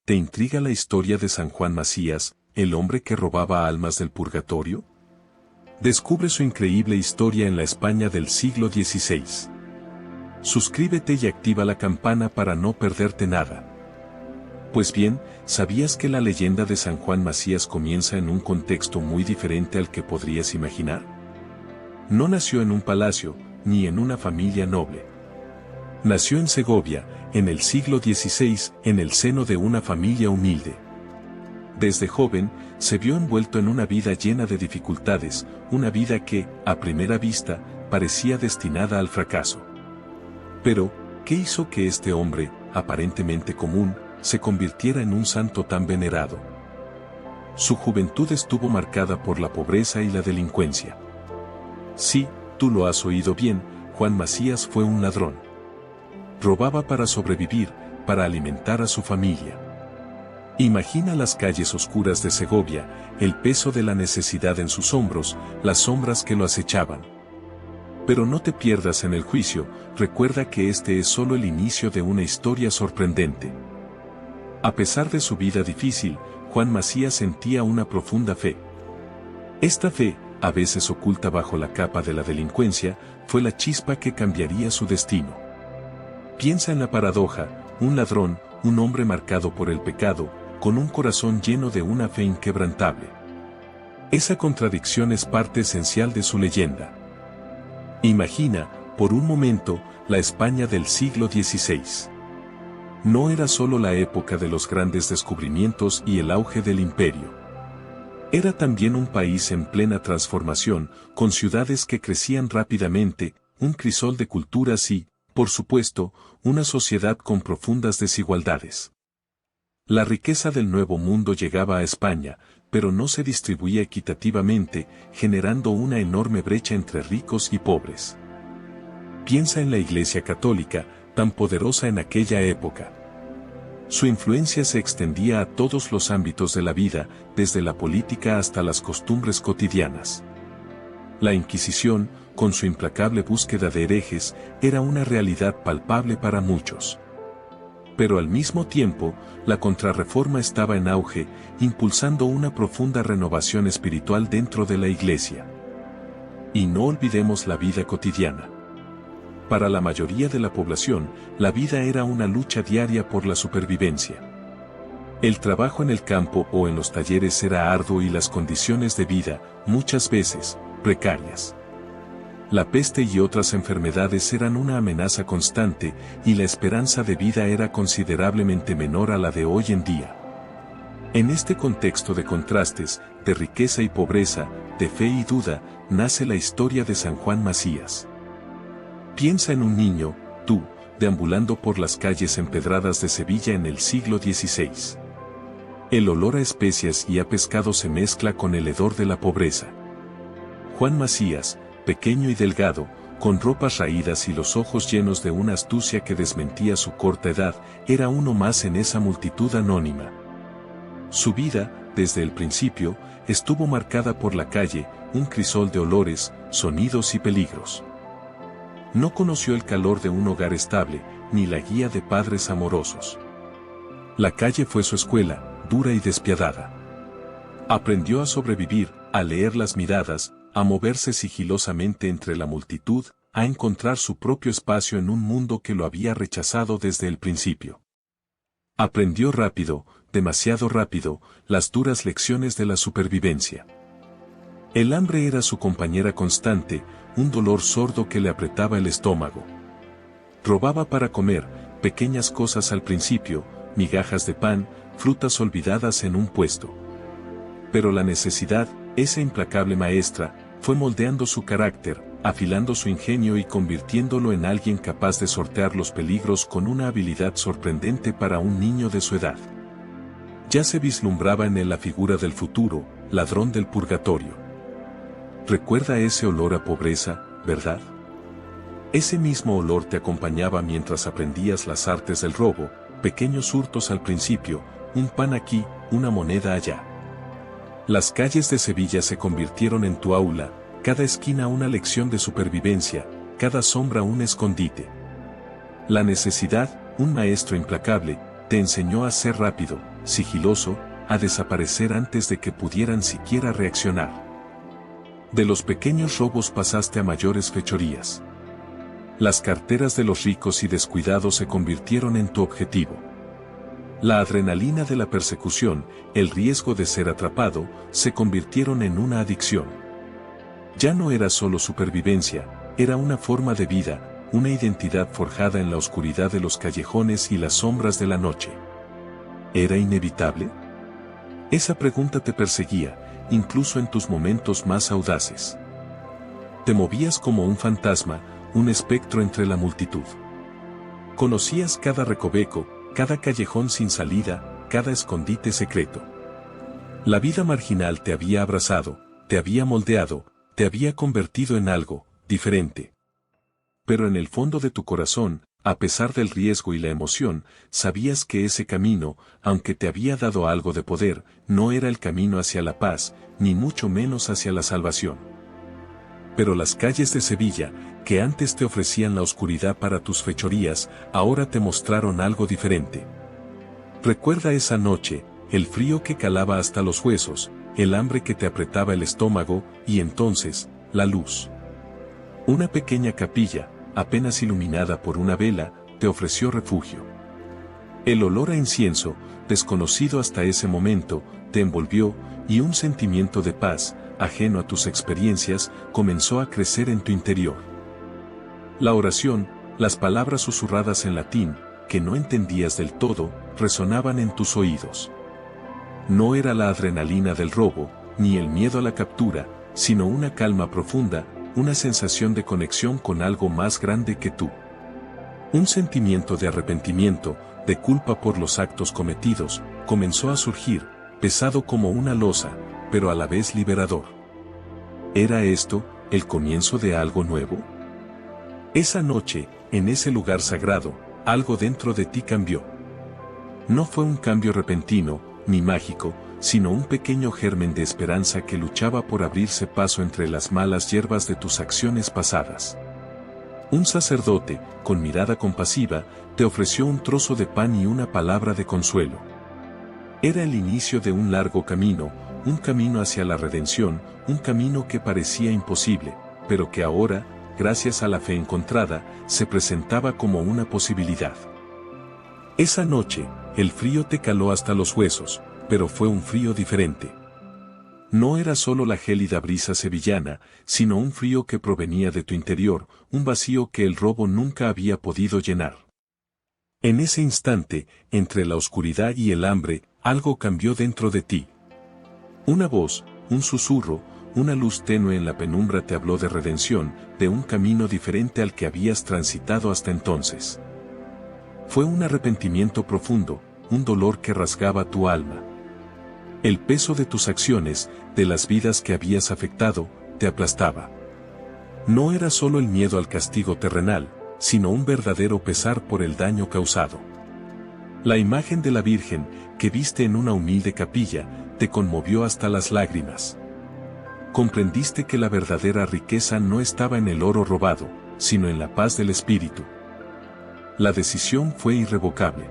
¿Te intriga la historia de San Juan Macías, el hombre que robaba almas del purgatorio? Descubre su increíble historia en la España del siglo XVI. Suscríbete y activa la campana para no perderte nada. Pues bien, ¿sabías que la leyenda de San Juan Macías comienza en un contexto muy diferente al que podrías imaginar? No nació en un palacio, ni en una familia noble. Nació en Segovia, en el siglo XVI, en el seno de una familia humilde. Desde joven, se vio envuelto en una vida llena de dificultades, una vida que, a primera vista, parecía destinada al fracaso. Pero, ¿qué hizo que este hombre, aparentemente común, se convirtiera en un santo tan venerado? Su juventud estuvo marcada por la pobreza y la delincuencia. Sí, tú lo has oído bien, Juan Macías fue un ladrón. Robaba para sobrevivir, para alimentar a su familia. Imagina las calles oscuras de Segovia, el peso de la necesidad en sus hombros, las sombras que lo acechaban. Pero no te pierdas en el juicio, recuerda que este es solo el inicio de una historia sorprendente. A pesar de su vida difícil, Juan Macías sentía una profunda fe. Esta fe, a veces oculta bajo la capa de la delincuencia, fue la chispa que cambiaría su destino. Piensa en la paradoja, un ladrón, un hombre marcado por el pecado, con un corazón lleno de una fe inquebrantable. Esa contradicción es parte esencial de su leyenda. Imagina, por un momento, la España del siglo XVI. No era solo la época de los grandes descubrimientos y el auge del imperio. Era también un país en plena transformación, con ciudades que crecían rápidamente, un crisol de culturas y, por supuesto, una sociedad con profundas desigualdades. La riqueza del Nuevo Mundo llegaba a España, pero no se distribuía equitativamente, generando una enorme brecha entre ricos y pobres. Piensa en la Iglesia Católica, tan poderosa en aquella época. Su influencia se extendía a todos los ámbitos de la vida, desde la política hasta las costumbres cotidianas. La Inquisición, con su implacable búsqueda de herejes, era una realidad palpable para muchos. Pero al mismo tiempo, la Contrarreforma estaba en auge, impulsando una profunda renovación espiritual dentro de la Iglesia. Y no olvidemos la vida cotidiana. Para la mayoría de la población, la vida era una lucha diaria por la supervivencia. El trabajo en el campo o en los talleres era arduo y las condiciones de vida, muchas veces, precarias. La peste y otras enfermedades eran una amenaza constante, y la esperanza de vida era considerablemente menor a la de hoy en día. En este contexto de contrastes, de riqueza y pobreza, de fe y duda, nace la historia de San Juan Macías. Piensa en un niño, tú, deambulando por las calles empedradas de Sevilla en el siglo XVI. El olor a especias y a pescado se mezcla con el hedor de la pobreza. Juan Macías, pequeño y delgado, con ropas raídas y los ojos llenos de una astucia que desmentía su corta edad, era uno más en esa multitud anónima. Su vida, desde el principio, estuvo marcada por la calle, un crisol de olores, sonidos y peligros. No conoció el calor de un hogar estable, ni la guía de padres amorosos. La calle fue su escuela, dura y despiadada. Aprendió a sobrevivir, a leer las miradas, a moverse sigilosamente entre la multitud, a encontrar su propio espacio en un mundo que lo había rechazado desde el principio. Aprendió rápido, demasiado rápido, las duras lecciones de la supervivencia. El hambre era su compañera constante, un dolor sordo que le apretaba el estómago. Robaba para comer, pequeñas cosas al principio, migajas de pan, frutas olvidadas en un puesto. Pero la necesidad, esa implacable maestra, fue moldeando su carácter, afilando su ingenio y convirtiéndolo en alguien capaz de sortear los peligros con una habilidad sorprendente para un niño de su edad. Ya se vislumbraba en él la figura del futuro, ladrón del purgatorio. Recuerda ese olor a pobreza, ¿verdad? Ese mismo olor te acompañaba mientras aprendías las artes del robo, pequeños hurtos al principio, un pan aquí, una moneda allá. Las calles de Sevilla se convirtieron en tu aula, cada esquina una lección de supervivencia, cada sombra un escondite. La necesidad, un maestro implacable, te enseñó a ser rápido, sigiloso, a desaparecer antes de que pudieran siquiera reaccionar. De los pequeños robos pasaste a mayores fechorías. Las carteras de los ricos y descuidados se convirtieron en tu objetivo. La adrenalina de la persecución, el riesgo de ser atrapado, se convirtieron en una adicción. Ya no era solo supervivencia, era una forma de vida, una identidad forjada en la oscuridad de los callejones y las sombras de la noche. ¿Era inevitable? Esa pregunta te perseguía, incluso en tus momentos más audaces. Te movías como un fantasma, un espectro entre la multitud. Conocías cada recoveco, cada callejón sin salida, cada escondite secreto. La vida marginal te había abrazado, te había moldeado, te había convertido en algo diferente. Pero en el fondo de tu corazón, a pesar del riesgo y la emoción, sabías que ese camino, aunque te había dado algo de poder, no era el camino hacia la paz, ni mucho menos hacia la salvación. Pero las calles de Sevilla, que antes te ofrecían la oscuridad para tus fechorías, ahora te mostraron algo diferente. Recuerda esa noche, el frío que calaba hasta los huesos, el hambre que te apretaba el estómago, y entonces, la luz. Una pequeña capilla, apenas iluminada por una vela, te ofreció refugio. El olor a incienso, desconocido hasta ese momento, te envolvió, y un sentimiento de paz, ajeno a tus experiencias, comenzó a crecer en tu interior. La oración, las palabras susurradas en latín, que no entendías del todo, resonaban en tus oídos. No era la adrenalina del robo, ni el miedo a la captura, sino una calma profunda, una sensación de conexión con algo más grande que tú. Un sentimiento de arrepentimiento, de culpa por los actos cometidos, comenzó a surgir, pesado como una losa, pero a la vez liberador. ¿Era esto el comienzo de algo nuevo? Esa noche, en ese lugar sagrado, algo dentro de ti cambió. No fue un cambio repentino, ni mágico, sino un pequeño germen de esperanza que luchaba por abrirse paso entre las malas hierbas de tus acciones pasadas. Un sacerdote, con mirada compasiva, te ofreció un trozo de pan y una palabra de consuelo. Era el inicio de un largo camino, un camino hacia la redención, un camino que parecía imposible, pero que ahora, gracias a la fe encontrada, se presentaba como una posibilidad. Esa noche, el frío te caló hasta los huesos, pero fue un frío diferente. No era solo la gélida brisa sevillana, sino un frío que provenía de tu interior, un vacío que el robo nunca había podido llenar. En ese instante, entre la oscuridad y el hambre, algo cambió dentro de ti. Una voz, un susurro, una luz tenue en la penumbra te habló de redención, de un camino diferente al que habías transitado hasta entonces. Fue un arrepentimiento profundo, un dolor que rasgaba tu alma. El peso de tus acciones, de las vidas que habías afectado, te aplastaba. No era solo el miedo al castigo terrenal, sino un verdadero pesar por el daño causado. La imagen de la Virgen, que viste en una humilde capilla, te conmovió hasta las lágrimas. Comprendiste que la verdadera riqueza no estaba en el oro robado, sino en la paz del espíritu. La decisión fue irrevocable.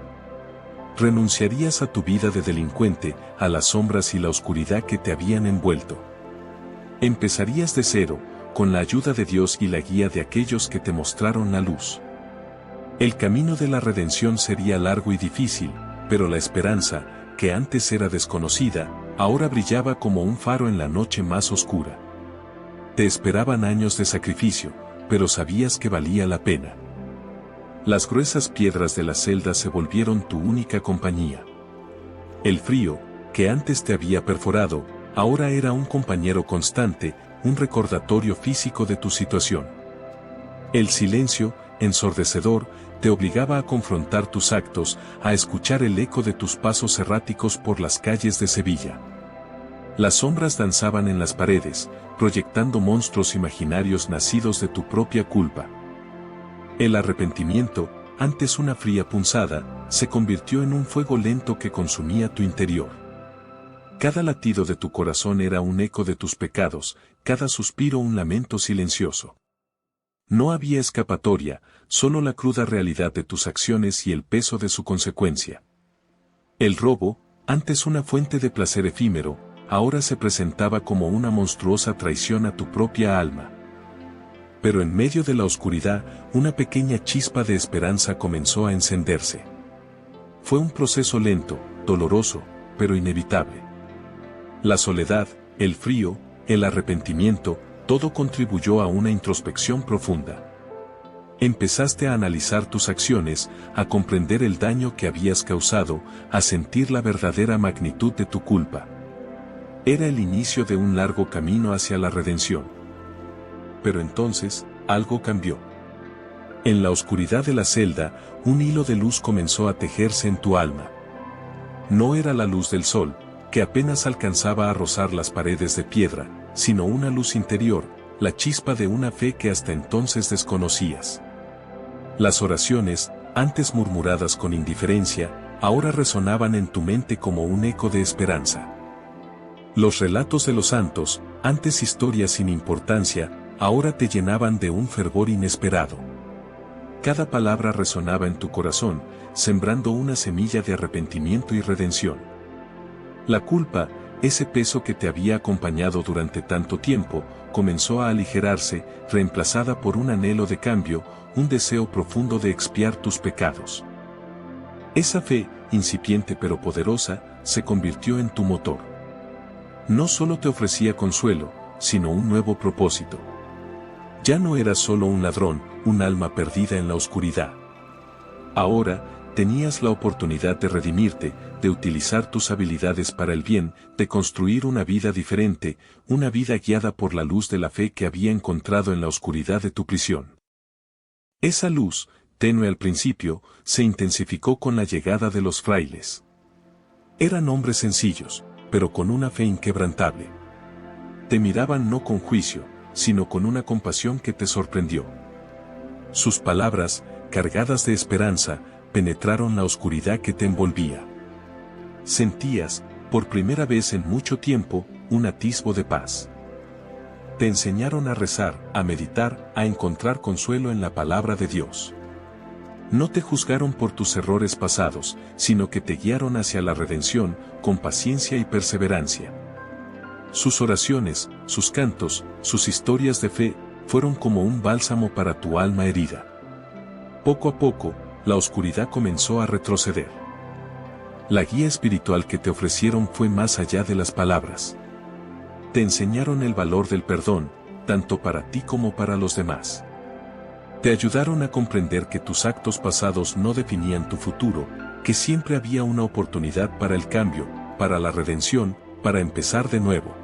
Renunciarías a tu vida de delincuente, a las sombras y la oscuridad que te habían envuelto. Empezarías de cero, con la ayuda de Dios y la guía de aquellos que te mostraron la luz. El camino de la redención sería largo y difícil, pero la esperanza, que antes era desconocida, ahora brillaba como un faro en la noche más oscura. Te esperaban años de sacrificio, pero sabías que valía la pena. Las gruesas piedras de la celda se volvieron tu única compañía. El frío, que antes te había perforado, ahora era un compañero constante, un recordatorio físico de tu situación. El silencio, ensordecedor, te obligaba a confrontar tus actos, a escuchar el eco de tus pasos erráticos por las calles de Sevilla. Las sombras danzaban en las paredes, proyectando monstruos imaginarios nacidos de tu propia culpa. El arrepentimiento, antes una fría punzada, se convirtió en un fuego lento que consumía tu interior. Cada latido de tu corazón era un eco de tus pecados, cada suspiro un lamento silencioso. No había escapatoria, solo la cruda realidad de tus acciones y el peso de su consecuencia. El robo, antes una fuente de placer efímero, ahora se presentaba como una monstruosa traición a tu propia alma. Pero en medio de la oscuridad, una pequeña chispa de esperanza comenzó a encenderse. Fue un proceso lento, doloroso, pero inevitable. La soledad, el frío, el arrepentimiento, todo contribuyó a una introspección profunda. Empezaste a analizar tus acciones, a comprender el daño que habías causado, a sentir la verdadera magnitud de tu culpa. Era el inicio de un largo camino hacia la redención. Pero entonces, algo cambió. En la oscuridad de la celda, un hilo de luz comenzó a tejerse en tu alma. No era la luz del sol, que apenas alcanzaba a rozar las paredes de piedra, sino una luz interior, la chispa de una fe que hasta entonces desconocías. Las oraciones, antes murmuradas con indiferencia, ahora resonaban en tu mente como un eco de esperanza. Los relatos de los santos, antes historias sin importancia, ahora te llenaban de un fervor inesperado. Cada palabra resonaba en tu corazón, sembrando una semilla de arrepentimiento y redención. La culpa, ese peso que te había acompañado durante tanto tiempo, comenzó a aligerarse, reemplazada por un anhelo de cambio, un deseo profundo de expiar tus pecados. Esa fe, incipiente pero poderosa, se convirtió en tu motor. No solo te ofrecía consuelo, sino un nuevo propósito. Ya no eras solo un ladrón, un alma perdida en la oscuridad. Ahora, tenías la oportunidad de redimirte, de utilizar tus habilidades para el bien, de construir una vida diferente, una vida guiada por la luz de la fe que había encontrado en la oscuridad de tu prisión. Esa luz, tenue al principio, se intensificó con la llegada de los frailes. Eran hombres sencillos, pero con una fe inquebrantable. Te miraban no con juicio, sino con una compasión que te sorprendió. Sus palabras, cargadas de esperanza, penetraron la oscuridad que te envolvía. Sentías, por primera vez en mucho tiempo, un atisbo de paz. Te enseñaron a rezar, a meditar, a encontrar consuelo en la palabra de Dios. No te juzgaron por tus errores pasados, sino que te guiaron hacia la redención, con paciencia y perseverancia. Sus oraciones, sus cantos, sus historias de fe, fueron como un bálsamo para tu alma herida. Poco a poco, la oscuridad comenzó a retroceder. La guía espiritual que te ofrecieron fue más allá de las palabras. Te enseñaron el valor del perdón, tanto para ti como para los demás. Te ayudaron a comprender que tus actos pasados no definían tu futuro, que siempre había una oportunidad para el cambio, para la redención, para empezar de nuevo.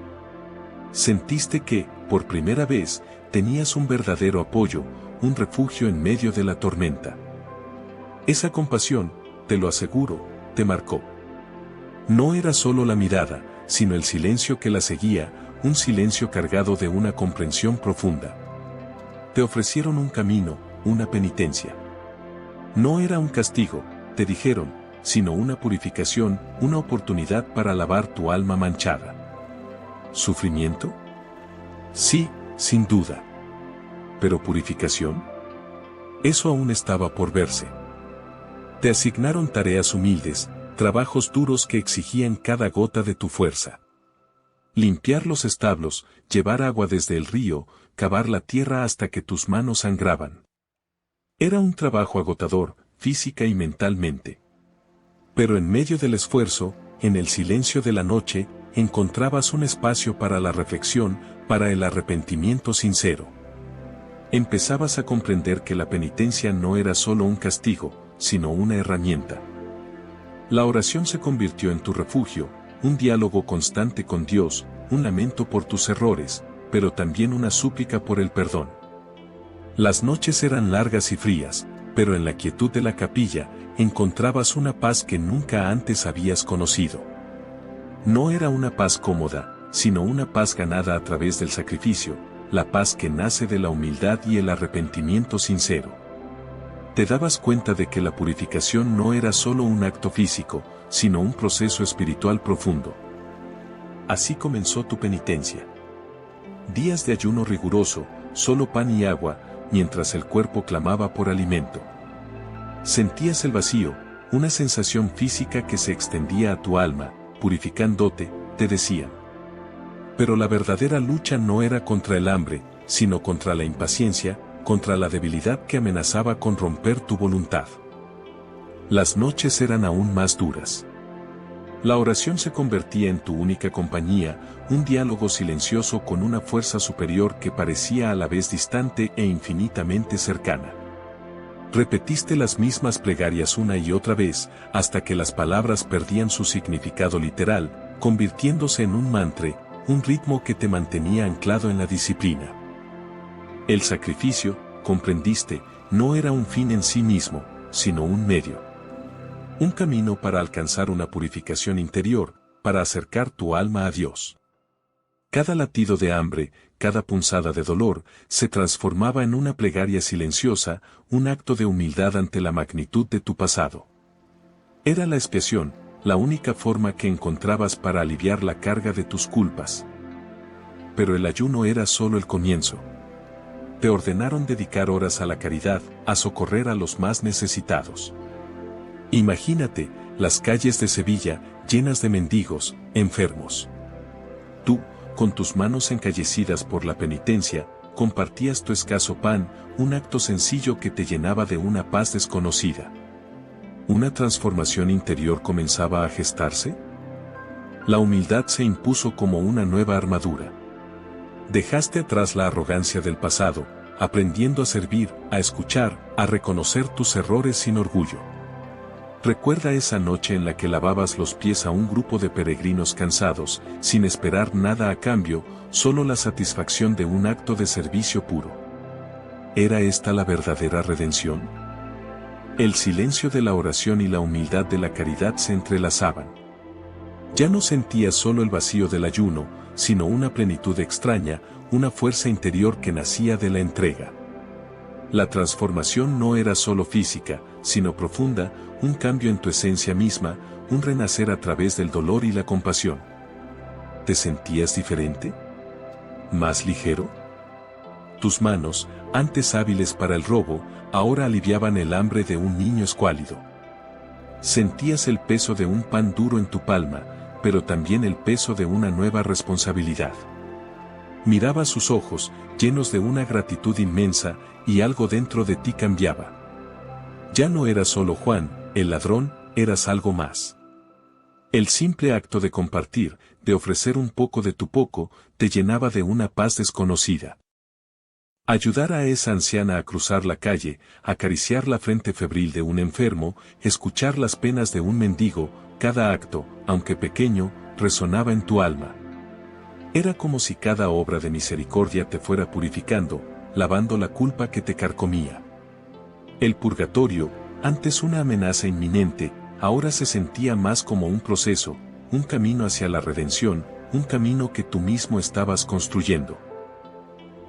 Sentiste que, por primera vez, tenías un verdadero apoyo, un refugio en medio de la tormenta. Esa compasión, te lo aseguro, te marcó. No era solo la mirada, sino el silencio que la seguía, un silencio cargado de una comprensión profunda. Te ofrecieron un camino, una penitencia. No era un castigo, te dijeron, sino una purificación, una oportunidad para lavar tu alma manchada. ¿Sufrimiento? Sí, sin duda. ¿Pero purificación? Eso aún estaba por verse. Te asignaron tareas humildes, trabajos duros que exigían cada gota de tu fuerza. Limpiar los establos, llevar agua desde el río, cavar la tierra hasta que tus manos sangraban. Era un trabajo agotador, física y mentalmente. Pero en medio del esfuerzo, en el silencio de la noche, encontrabas un espacio para la reflexión, para el arrepentimiento sincero. Empezabas a comprender que la penitencia no era solo un castigo, sino una herramienta. La oración se convirtió en tu refugio, un diálogo constante con Dios, un lamento por tus errores, pero también una súplica por el perdón. Las noches eran largas y frías, pero en la quietud de la capilla, encontrabas una paz que nunca antes habías conocido. No era una paz cómoda, sino una paz ganada a través del sacrificio, la paz que nace de la humildad y el arrepentimiento sincero. Te dabas cuenta de que la purificación no era solo un acto físico, sino un proceso espiritual profundo. Así comenzó tu penitencia. Días de ayuno riguroso, solo pan y agua, mientras el cuerpo clamaba por alimento. Sentías el vacío, Una sensación física que se extendía a tu alma, purificándote, te decían. Pero la verdadera lucha no era contra el hambre, sino contra la impaciencia, contra la debilidad que amenazaba con romper tu voluntad. Las noches eran aún más duras. La oración se convertía en tu única compañía, un diálogo silencioso con una fuerza superior que parecía a la vez distante e infinitamente cercana. Repetiste las mismas plegarias una y otra vez, hasta que las palabras perdían su significado literal, convirtiéndose en un mantra, un ritmo que te mantenía anclado en la disciplina. El sacrificio, comprendiste, no era un fin en sí mismo, sino un medio. Un camino para alcanzar una purificación interior, para acercar tu alma a Dios. Cada latido de hambre, cada punzada de dolor, se transformaba en una plegaria silenciosa, un acto de humildad ante la magnitud de tu pasado. Era la expiación, la única forma que encontrabas para aliviar la carga de tus culpas. Pero el ayuno era solo el comienzo. Te ordenaron dedicar horas a la caridad, a socorrer a los más necesitados. Imagínate, las calles de Sevilla, llenas de mendigos, enfermos. Tú, con tus manos encallecidas por la penitencia, compartías tu escaso pan, un acto sencillo que te llenaba de una paz desconocida. ¿Una transformación interior comenzaba a gestarse? La humildad se impuso como una nueva armadura. Dejaste atrás la arrogancia del pasado, aprendiendo a servir, a escuchar, a reconocer tus errores sin orgullo. Recuerda esa noche en la que lavabas los pies a un grupo de peregrinos cansados, sin esperar nada a cambio, solo la satisfacción de un acto de servicio puro. ¿Era esta la verdadera redención? El silencio de la oración y la humildad de la caridad se entrelazaban. Ya no sentías solo el vacío del ayuno, sino una plenitud extraña, una fuerza interior que nacía de la entrega. La transformación no era solo física, sino profunda, un cambio en tu esencia misma, un renacer a través del dolor y la compasión. ¿Te sentías diferente? ¿Más ligero? Tus manos, antes hábiles para el robo, ahora aliviaban el hambre de un niño escuálido. Sentías el peso de un pan duro en tu palma, pero también el peso de una nueva responsabilidad. Mirabas sus ojos, llenos de una gratitud inmensa, y algo dentro de ti cambiaba. Ya no eras solo Juan, el ladrón, eras algo más. El simple acto de compartir, de ofrecer un poco de tu poco, te llenaba de una paz desconocida. Ayudar a esa anciana a cruzar la calle, acariciar la frente febril de un enfermo, escuchar las penas de un mendigo, cada acto, aunque pequeño, resonaba en tu alma. Era como si cada obra de misericordia te fuera purificando, lavando la culpa que te carcomía. El purgatorio, antes una amenaza inminente, ahora se sentía más como un proceso, un camino hacia la redención, un camino que tú mismo estabas construyendo.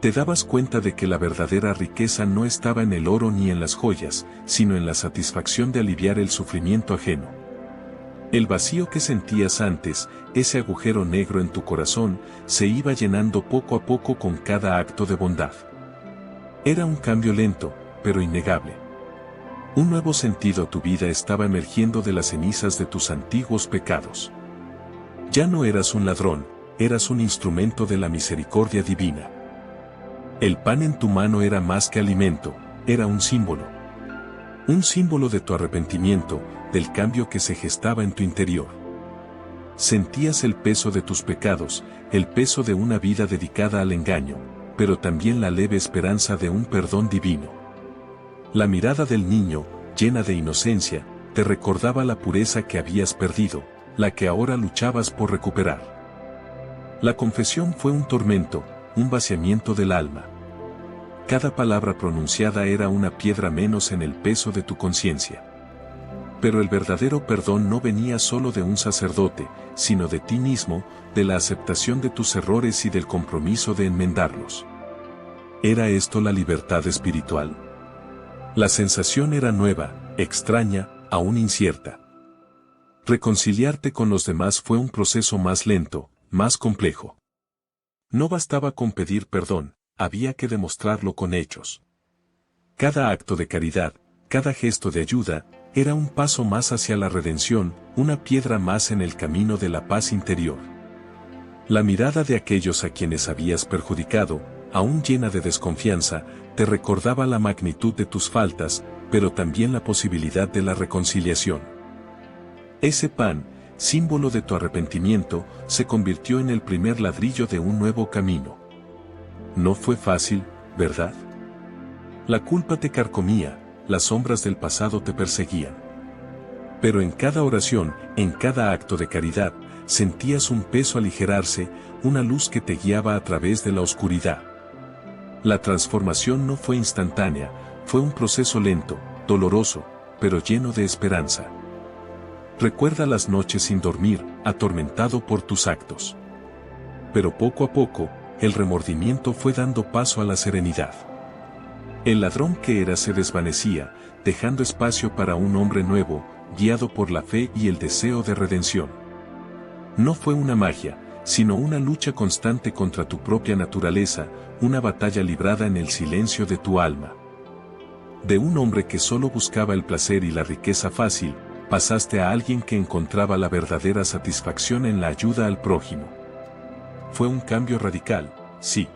Te dabas cuenta de que la verdadera riqueza no estaba en el oro ni en las joyas, sino en la satisfacción de aliviar el sufrimiento ajeno. El vacío que sentías antes, ese agujero negro en tu corazón, se iba llenando poco a poco con cada acto de bondad. Era un cambio lento, pero innegable. Un nuevo sentido a tu vida estaba emergiendo de las cenizas de tus antiguos pecados. Ya no eras un ladrón, eras un instrumento de la misericordia divina. El pan en tu mano era más que alimento, era un símbolo. Un símbolo de tu arrepentimiento, del cambio que se gestaba en tu interior. Sentías el peso de tus pecados, el peso de una vida dedicada al engaño, pero también la leve esperanza de un perdón divino. La mirada del niño, llena de inocencia, te recordaba la pureza que habías perdido, la que ahora luchabas por recuperar. La confesión fue un tormento, un vaciamiento del alma. Cada palabra pronunciada era una piedra menos en el peso de tu conciencia. Pero el verdadero perdón no venía solo de un sacerdote, sino de ti mismo, de la aceptación de tus errores y del compromiso de enmendarlos. ¿Era esto la libertad espiritual? La sensación era nueva, extraña, aún incierta. Reconciliarte con los demás fue un proceso más lento, más complejo. No bastaba con pedir perdón, había que demostrarlo con hechos. Cada acto de caridad, cada gesto de ayuda, era un paso más hacia la redención, una piedra más en el camino de la paz interior. La mirada de aquellos a quienes habías perjudicado, aún llena de desconfianza, te recordaba la magnitud de tus faltas, pero también la posibilidad de la reconciliación. Ese pan, símbolo de tu arrepentimiento, se convirtió en el primer ladrillo de un nuevo camino. No fue fácil, ¿verdad? La culpa te carcomía, las sombras del pasado te perseguían. Pero en cada oración, en cada acto de caridad, sentías un peso aligerarse, una luz que te guiaba a través de la oscuridad. La transformación no fue instantánea, fue un proceso lento, doloroso, pero lleno de esperanza. Recuerda las noches sin dormir, atormentado por tus actos. Pero poco a poco, el remordimiento fue dando paso a la serenidad. El ladrón que era se desvanecía, dejando espacio para un hombre nuevo, guiado por la fe y el deseo de redención. No fue una magia, sino una lucha constante contra tu propia naturaleza, una batalla librada en el silencio de tu alma. De un hombre que solo buscaba el placer y la riqueza fácil, pasaste a alguien que encontraba la verdadera satisfacción en la ayuda al prójimo. Fue un cambio radical, sí.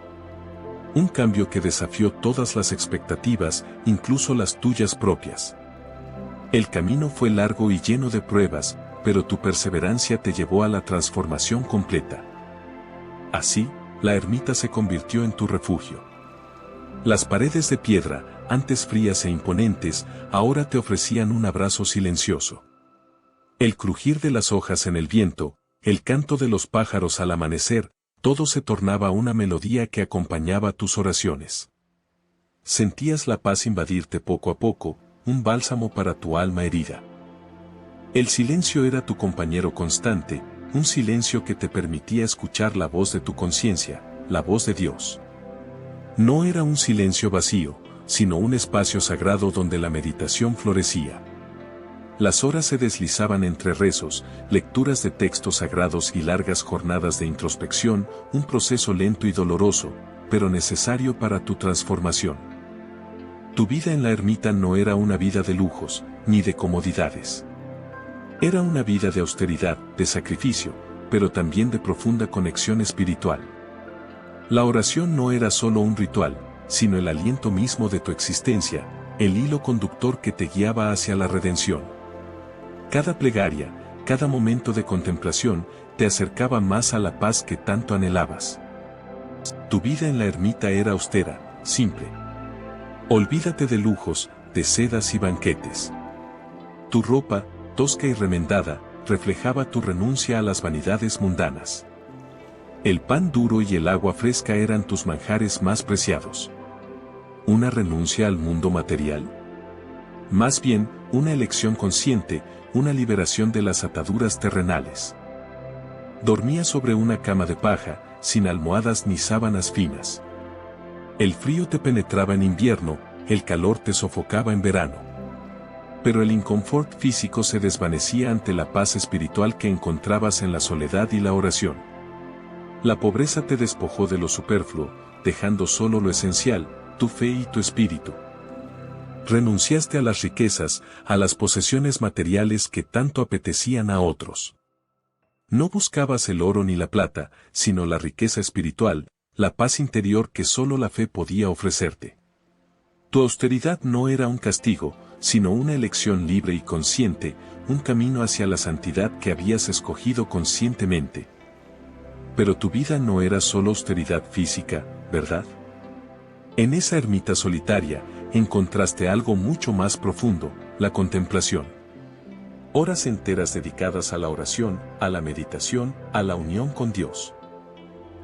Un cambio que desafió todas las expectativas, incluso las tuyas propias. El camino fue largo y lleno de pruebas, pero tu perseverancia te llevó a la transformación completa. Así, la ermita se convirtió en tu refugio. Las paredes de piedra, antes frías e imponentes, ahora te ofrecían un abrazo silencioso. El crujir de las hojas en el viento, el canto de los pájaros al amanecer, todo se tornaba una melodía que acompañaba tus oraciones. Sentías la paz invadirte poco a poco, un bálsamo para tu alma herida. El silencio era tu compañero constante, un silencio que te permitía escuchar la voz de tu conciencia, la voz de Dios. No era un silencio vacío, sino un espacio sagrado donde la meditación florecía. Las horas se deslizaban entre rezos, lecturas de textos sagrados y largas jornadas de introspección, un proceso lento y doloroso, pero necesario para tu transformación. Tu vida en la ermita no era una vida de lujos, ni de comodidades. Era una vida de austeridad, de sacrificio, pero también de profunda conexión espiritual. La oración no era solo un ritual, sino el aliento mismo de tu existencia, el hilo conductor que te guiaba hacia la redención. Cada plegaria, cada momento de contemplación, te acercaba más a la paz que tanto anhelabas. Tu vida en la ermita era austera, simple. Olvídate de lujos, de sedas y banquetes. Tu ropa, tosca y remendada, reflejaba tu renuncia a las vanidades mundanas. El pan duro y el agua fresca eran tus manjares más preciados. ¿Una renuncia al mundo material? Más bien, una elección consciente, una liberación de las ataduras terrenales. Dormías sobre una cama de paja, sin almohadas ni sábanas finas. El frío te penetraba en invierno, el calor te sofocaba en verano. Pero el inconfort físico se desvanecía ante la paz espiritual que encontrabas en la soledad y la oración. La pobreza te despojó de lo superfluo, dejando solo lo esencial, tu fe y tu espíritu. Renunciaste a las riquezas, a las posesiones materiales que tanto apetecían a otros. No buscabas el oro ni la plata, sino la riqueza espiritual, la paz interior que solo la fe podía ofrecerte. Tu austeridad no era un castigo, sino una elección libre y consciente, un camino hacia la santidad que habías escogido conscientemente. Pero tu vida no era solo austeridad física, ¿verdad? En esa ermita solitaria, encontraste algo mucho más profundo, la contemplación. Horas enteras dedicadas a la oración, a la meditación, a la unión con Dios.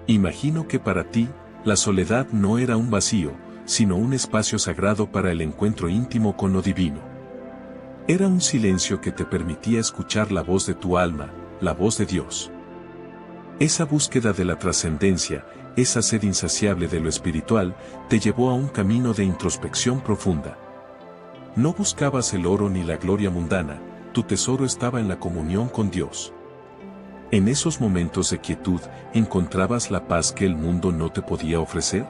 Imagino que para ti, la soledad no era un vacío, sino un espacio sagrado para el encuentro íntimo con lo divino. Era un silencio que te permitía escuchar la voz de tu alma, la voz de Dios. Esa búsqueda de la trascendencia, esa sed insaciable de lo espiritual, te llevó a un camino de introspección profunda. No buscabas el oro ni la gloria mundana, tu tesoro estaba en la comunión con Dios. En esos momentos de quietud, ¿encontrabas la paz que el mundo no te podía ofrecer?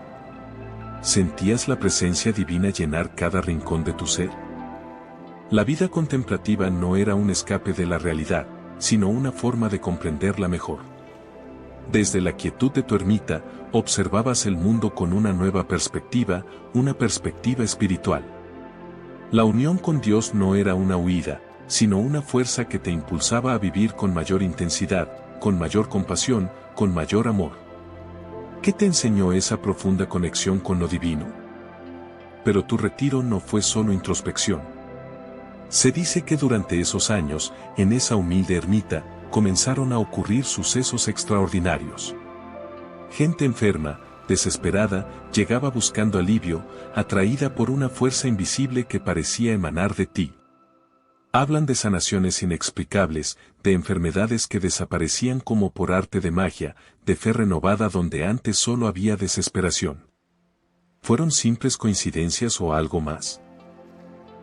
¿Sentías la presencia divina llenar cada rincón de tu ser? La vida contemplativa no era un escape de la realidad, sino una forma de comprenderla mejor. Desde la quietud de tu ermita, observabas el mundo con una nueva perspectiva, una perspectiva espiritual. La unión con Dios no era una huida, sino una fuerza que te impulsaba a vivir con mayor intensidad, con mayor compasión, con mayor amor. ¿Qué te enseñó esa profunda conexión con lo divino? Pero tu retiro no fue solo introspección. Se dice que durante esos años, en esa humilde ermita, comenzaron a ocurrir sucesos extraordinarios. Gente enferma, desesperada, llegaba buscando alivio, atraída por una fuerza invisible que parecía emanar de ti. Hablan de sanaciones inexplicables, de enfermedades que desaparecían como por arte de magia, de fe renovada donde antes solo había desesperación. ¿Fueron simples coincidencias o algo más?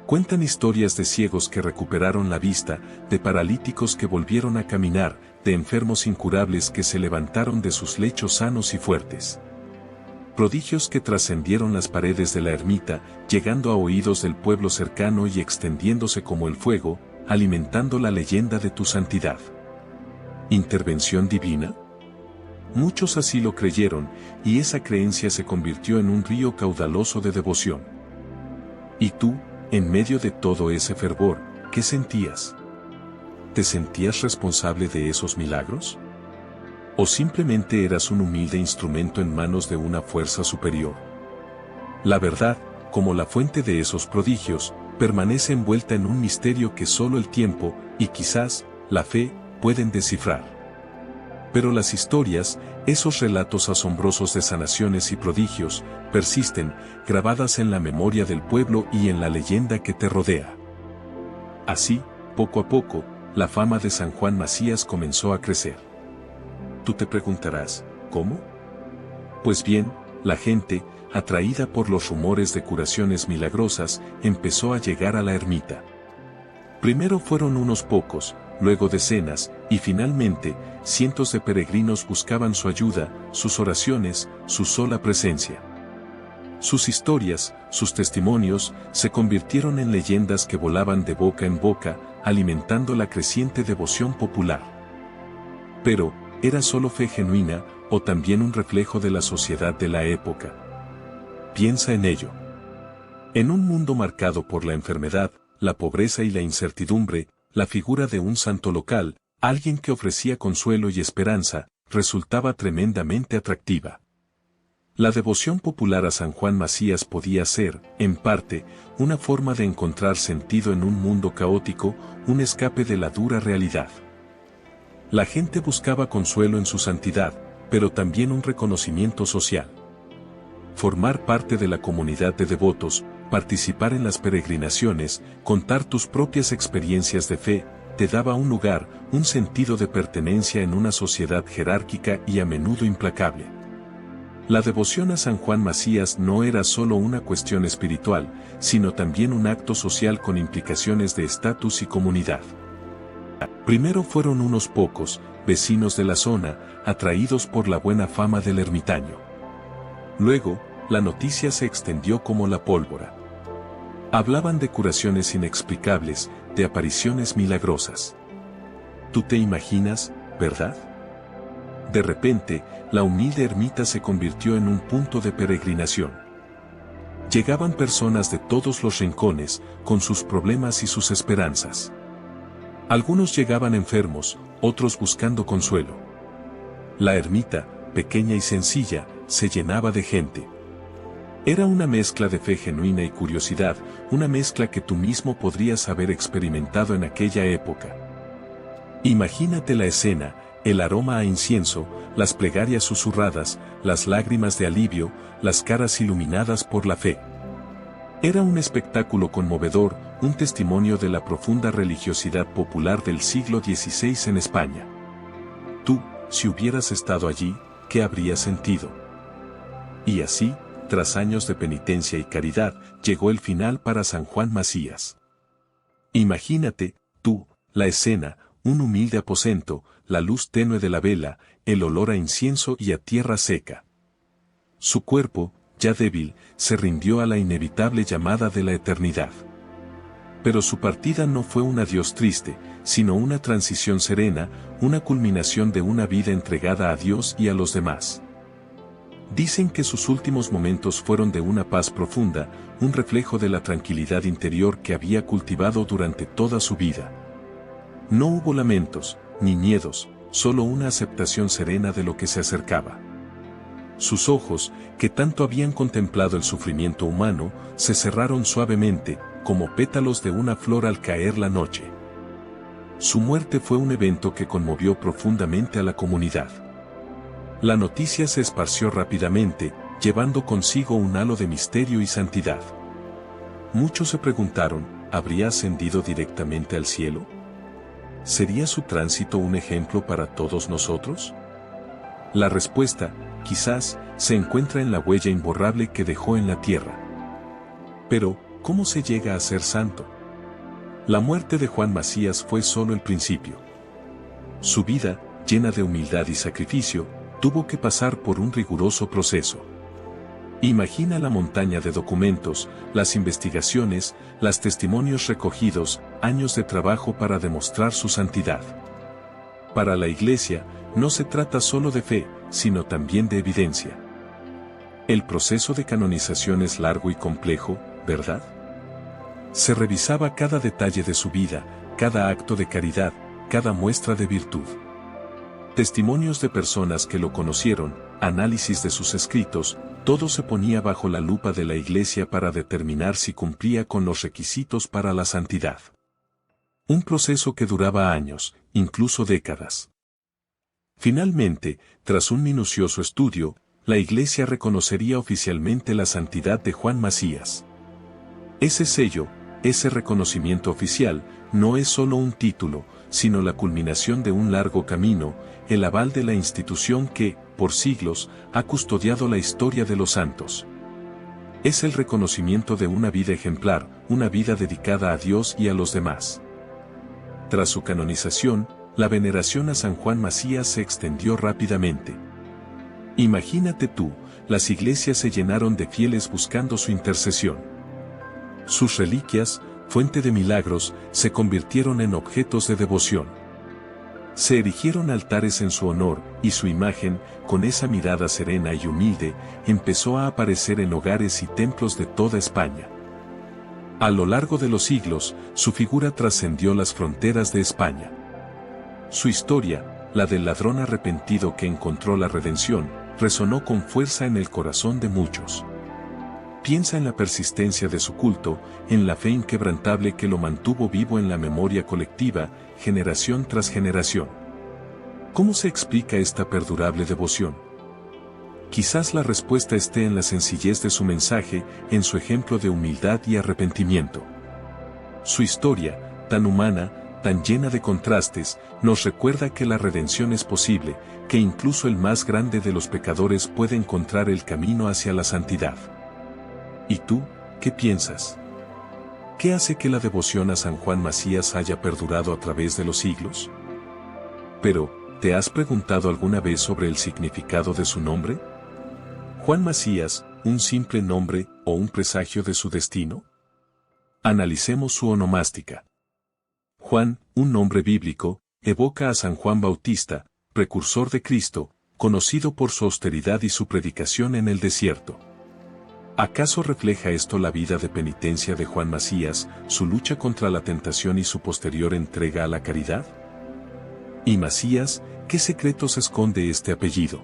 Cuentan historias de ciegos que recuperaron la vista, de paralíticos que volvieron a caminar, de enfermos incurables que se levantaron de sus lechos sanos y fuertes. Prodigios que trascendieron las paredes de la ermita, llegando a oídos del pueblo cercano y extendiéndose como el fuego, alimentando la leyenda de tu santidad. ¿Intervención divina? Muchos así lo creyeron, y esa creencia se convirtió en un río caudaloso de devoción. ¿Y tú, en medio de todo ese fervor, qué sentías? ¿Te sentías responsable de esos milagros? ¿O simplemente eras un humilde instrumento en manos de una fuerza superior? La verdad, como la fuente de esos prodigios, permanece envuelta en un misterio que solo el tiempo, y quizás, la fe, pueden descifrar. Pero las historias, esos relatos asombrosos de sanaciones y prodigios, persisten, grabadas en la memoria del pueblo y en la leyenda que te rodea. Así, poco a poco, la fama de San Juan Macías comenzó a crecer. Tú te preguntarás, ¿cómo? Pues bien, la gente, atraída por los rumores de curaciones milagrosas, empezó a llegar a la ermita. Primero fueron unos pocos, luego decenas, y finalmente, cientos de peregrinos buscaban su ayuda, sus oraciones, su sola presencia. Sus historias, sus testimonios, se convirtieron en leyendas que volaban de boca en boca, alimentando la creciente devoción popular. Pero, ¿era solo fe genuina, o también un reflejo de la sociedad de la época? Piensa en ello. En un mundo marcado por la enfermedad, la pobreza y la incertidumbre, la figura de un santo local, alguien que ofrecía consuelo y esperanza, resultaba tremendamente atractiva. La devoción popular a San Juan Macías podía ser, en parte, una forma de encontrar sentido en un mundo caótico, un escape de la dura realidad. La gente buscaba consuelo en su santidad, pero también un reconocimiento social. Formar parte de la comunidad de devotos, participar en las peregrinaciones, contar tus propias experiencias de fe, te daba un lugar, un sentido de pertenencia en una sociedad jerárquica y a menudo implacable. La devoción a San Juan Macías no era solo una cuestión espiritual, sino también un acto social con implicaciones de estatus y comunidad. Primero fueron unos pocos, vecinos de la zona, atraídos por la buena fama del ermitaño. Luego, la noticia se extendió como la pólvora. Hablaban de curaciones inexplicables, de apariciones milagrosas. ¿Tú te imaginas, verdad? De repente, la humilde ermita se convirtió en un punto de peregrinación. Llegaban personas de todos los rincones, con sus problemas y sus esperanzas. Algunos llegaban enfermos, otros buscando consuelo. La ermita, pequeña y sencilla, se llenaba de gente. Era una mezcla de fe genuina y curiosidad, una mezcla que tú mismo podrías haber experimentado en aquella época. Imagínate la escena, el aroma a incienso, las plegarias susurradas, las lágrimas de alivio, las caras iluminadas por la fe. Era un espectáculo conmovedor, un testimonio de la profunda religiosidad popular del siglo XVI en España. Tú, si hubieras estado allí, ¿qué habrías sentido? Y así, tras años de penitencia y caridad, llegó el final para San Juan Macías. Imagínate, tú, la escena, un humilde aposento, la luz tenue de la vela, el olor a incienso y a tierra seca. Su cuerpo, ya débil, se rindió a la inevitable llamada de la eternidad. Pero su partida no fue un adiós triste, sino una transición serena, una culminación de una vida entregada a Dios y a los demás. Dicen que sus últimos momentos fueron de una paz profunda, un reflejo de la tranquilidad interior que había cultivado durante toda su vida. No hubo lamentos, ni miedos, solo una aceptación serena de lo que se acercaba. Sus ojos, que tanto habían contemplado el sufrimiento humano, se cerraron suavemente, como pétalos de una flor al caer la noche. Su muerte fue un evento que conmovió profundamente a la comunidad. La noticia se esparció rápidamente, llevando consigo un halo de misterio y santidad. Muchos se preguntaron, ¿habría ascendido directamente al cielo? ¿Sería su tránsito un ejemplo para todos nosotros? La respuesta, quizás, se encuentra en la huella imborrable que dejó en la tierra. Pero, ¿cómo se llega a ser santo? La muerte de Juan Macías fue solo el principio. Su vida, llena de humildad y sacrificio, tuvo que pasar por un riguroso proceso. Imagina la montaña de documentos, las investigaciones, los testimonios recogidos, años de trabajo para demostrar su santidad. Para la Iglesia, no se trata solo de fe, sino también de evidencia. El proceso de canonización es largo y complejo, ¿verdad? Se revisaba cada detalle de su vida, cada acto de caridad, cada muestra de virtud. Testimonios de personas que lo conocieron, análisis de sus escritos, todo se ponía bajo la lupa de la Iglesia para determinar si cumplía con los requisitos para la santidad. Un proceso que duraba años, incluso décadas. Finalmente, tras un minucioso estudio, la Iglesia reconocería oficialmente la santidad de Juan Macías. Ese sello, ese reconocimiento oficial, no es solo un título, sino la culminación de un largo camino, el aval de la institución que, por siglos, ha custodiado la historia de los santos. Es el reconocimiento de una vida ejemplar, una vida dedicada a Dios y a los demás. Tras su canonización, la veneración a San Juan Macías se extendió rápidamente. Imagínate tú, las iglesias se llenaron de fieles buscando su intercesión. Sus reliquias, fuente de milagros, se convirtieron en objetos de devoción. Se erigieron altares en su honor, y su imagen, con esa mirada serena y humilde, empezó a aparecer en hogares y templos de toda España. A lo largo de los siglos, su figura trascendió las fronteras de España. Su historia, la del ladrón arrepentido que encontró la redención, resonó con fuerza en el corazón de muchos. Piensa en la persistencia de su culto, en la fe inquebrantable que lo mantuvo vivo en la memoria colectiva, generación tras generación. ¿Cómo se explica esta perdurable devoción? Quizás la respuesta esté en la sencillez de su mensaje, en su ejemplo de humildad y arrepentimiento. Su historia, tan humana, tan llena de contrastes, nos recuerda que la redención es posible, que incluso el más grande de los pecadores puede encontrar el camino hacia la santidad. ¿Y tú, qué piensas? ¿Qué hace que la devoción a San Juan Macías haya perdurado a través de los siglos? Pero, ¿te has preguntado alguna vez sobre el significado de su nombre? ¿Juan Macías, un simple nombre o un presagio de su destino? Analicemos su onomástica. Juan, un nombre bíblico, evoca a San Juan Bautista, precursor de Cristo, conocido por su austeridad y su predicación en el desierto. ¿Acaso refleja esto la vida de penitencia de Juan Macías, su lucha contra la tentación y su posterior entrega a la caridad? ¿Y Macías, qué secretos esconde este apellido?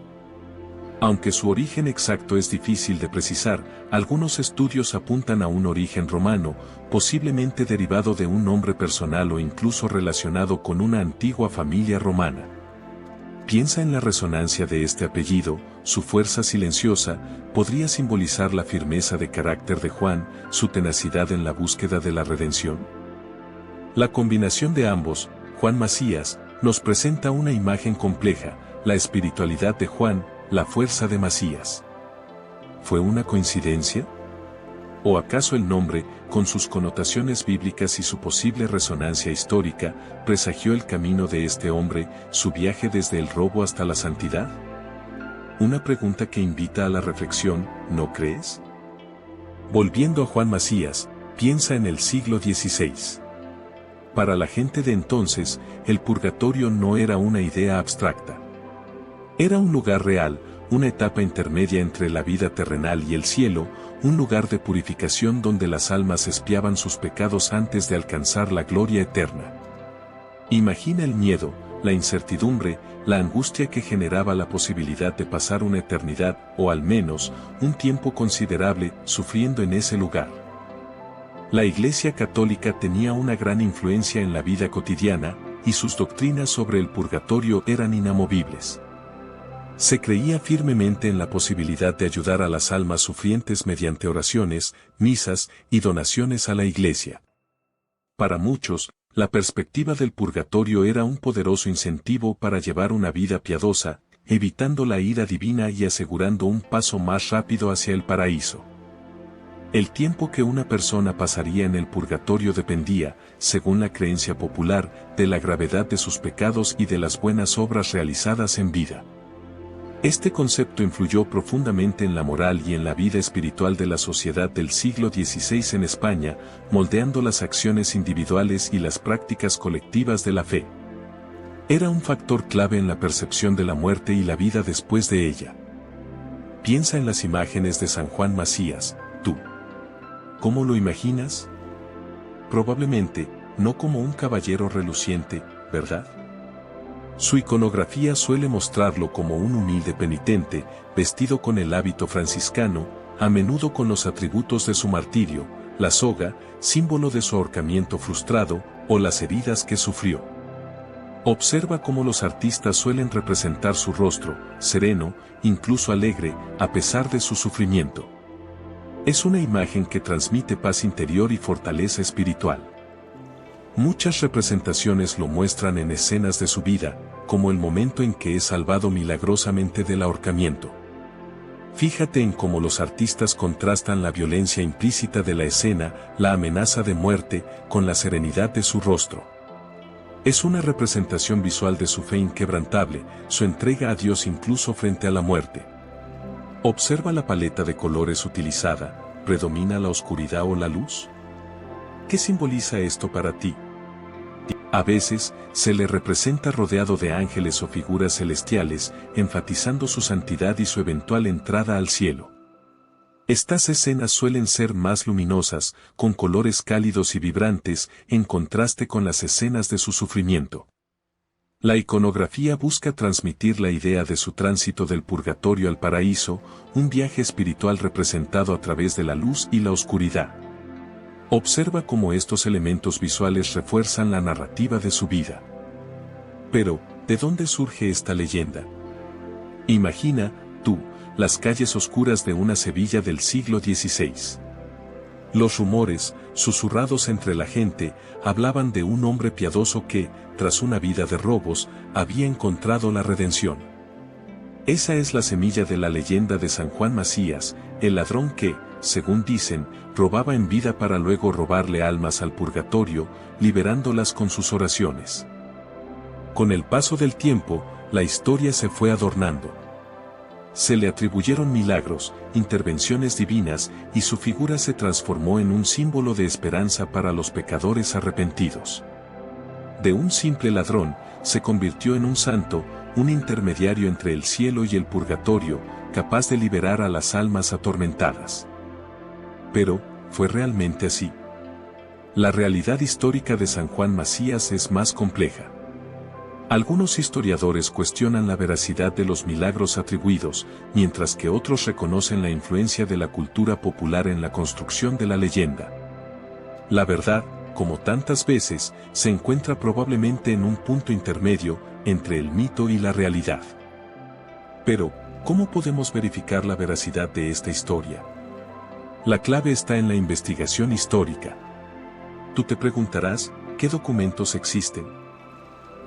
Aunque su origen exacto es difícil de precisar, algunos estudios apuntan a un origen romano, posiblemente derivado de un nombre personal o incluso relacionado con una antigua familia romana. Piensa en la resonancia de este apellido, su fuerza silenciosa, podría simbolizar la firmeza de carácter de Juan, su tenacidad en la búsqueda de la redención. La combinación de ambos, Juan Macías, nos presenta una imagen compleja, la espiritualidad de Juan, la fuerza de Macías. ¿Fue una coincidencia? ¿O acaso el nombre, con sus connotaciones bíblicas y su posible resonancia histórica, presagió el camino de este hombre, su viaje desde el robo hasta la santidad? Una pregunta que invita a la reflexión, ¿no crees? Volviendo a Juan Macías, Piensa en el siglo XVI. Para la gente de entonces, el purgatorio no era una idea abstracta. Era un lugar real, una etapa intermedia entre la vida terrenal y el cielo, un lugar de purificación donde las almas expiaban sus pecados antes de alcanzar la gloria eterna. Imagina el miedo, la incertidumbre, la angustia que generaba la posibilidad de pasar una eternidad, o al menos, un tiempo considerable, sufriendo en ese lugar. La Iglesia Católica tenía una gran influencia en la vida cotidiana, y sus doctrinas sobre el purgatorio eran inamovibles. Se creía firmemente en la posibilidad de ayudar a las almas sufrientes mediante oraciones, misas y donaciones a la Iglesia. Para muchos, la perspectiva del purgatorio era un poderoso incentivo para llevar una vida piadosa, evitando la ira divina y asegurando un paso más rápido hacia el paraíso. El tiempo que una persona pasaría en el purgatorio dependía, según la creencia popular, de la gravedad de sus pecados y de las buenas obras realizadas en vida. Este concepto influyó profundamente en la moral y en la vida espiritual de la sociedad del siglo XVI en España, moldeando las acciones individuales y las prácticas colectivas de la fe. Era un factor clave en la percepción de la muerte y la vida después de ella. Piensa en las imágenes de San Juan Macías, tú. ¿Cómo lo imaginas? Probablemente, no como un caballero reluciente, ¿verdad? Su iconografía suele mostrarlo como un humilde penitente, vestido con el hábito franciscano, a menudo con los atributos de su martirio, la soga, símbolo de su ahorcamiento frustrado, o las heridas que sufrió. Observa cómo los artistas suelen representar su rostro, sereno, incluso alegre, a pesar de su sufrimiento. Es una imagen que transmite paz interior y fortaleza espiritual. Muchas representaciones lo muestran en escenas de su vida, como el momento en que es salvado milagrosamente del ahorcamiento. Fíjate en cómo los artistas contrastan la violencia implícita de la escena, la amenaza de muerte, con la serenidad de su rostro. Es una representación visual de su fe inquebrantable, su entrega a Dios incluso frente a la muerte. Observa la paleta de colores utilizada, ¿predomina la oscuridad o la luz? ¿Qué simboliza esto para ti? A veces, se le representa rodeado de ángeles o figuras celestiales, enfatizando su santidad y su eventual entrada al cielo. Estas escenas suelen ser más luminosas, con colores cálidos y vibrantes, en contraste con las escenas de su sufrimiento. La iconografía busca transmitir la idea de su tránsito del purgatorio al paraíso, un viaje espiritual representado a través de la luz y la oscuridad. Observa cómo estos elementos visuales refuerzan la narrativa de su vida. Pero, ¿de dónde surge esta leyenda? Imagina, tú, las calles oscuras de una Sevilla del siglo XVI. Los rumores, susurrados entre la gente, hablaban de un hombre piadoso que, tras una vida de robos, había encontrado la redención. Esa es la semilla de la leyenda de San Juan Macías, el ladrón que, según dicen, robaba en vida para luego robarle almas al purgatorio, liberándolas con sus oraciones. Con el paso del tiempo, la historia se fue adornando. Se le atribuyeron milagros, intervenciones divinas, y su figura se transformó en un símbolo de esperanza para los pecadores arrepentidos. De un simple ladrón, se convirtió en un santo, un intermediario entre el cielo y el purgatorio, capaz de liberar a las almas atormentadas. Pero, ¿fue realmente así? La realidad histórica de San Juan Macías es más compleja. Algunos historiadores cuestionan la veracidad de los milagros atribuidos, mientras que otros reconocen la influencia de la cultura popular en la construcción de la leyenda. La verdad, como tantas veces, se encuentra probablemente en un punto intermedio entre el mito y la realidad. Pero, ¿cómo podemos verificar la veracidad de esta historia? La clave está en la investigación histórica. Tú te preguntarás, ¿qué documentos existen?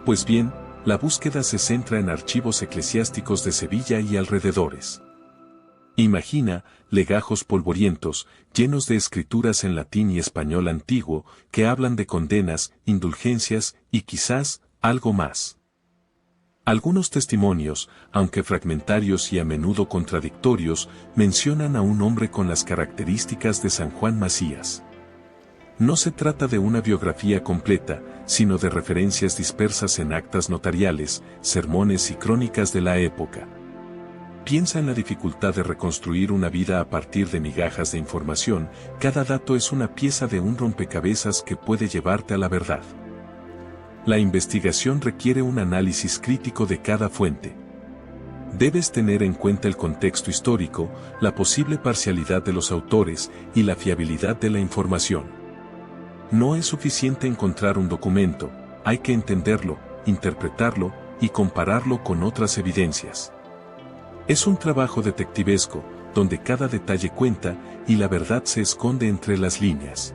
Pues bien, la búsqueda se centra en archivos eclesiásticos de Sevilla y alrededores. Imagina, legajos polvorientos, llenos de escrituras en latín y español antiguo, que hablan de condenas, indulgencias, y quizás, algo más. Algunos testimonios, aunque fragmentarios y a menudo contradictorios, mencionan a un hombre con las características de San Juan Macías. No se trata de una biografía completa, sino de referencias dispersas en actas notariales, sermones y crónicas de la época. Piensa en la dificultad de reconstruir una vida a partir de migajas de información. Cada dato es una pieza de un rompecabezas que puede llevarte a la verdad. La investigación requiere un análisis crítico de cada fuente. Debes tener en cuenta el contexto histórico, la posible parcialidad de los autores y la fiabilidad de la información. No es suficiente encontrar un documento, hay que entenderlo, interpretarlo y compararlo con otras evidencias. Es un trabajo detectivesco, donde cada detalle cuenta y la verdad se esconde entre las líneas.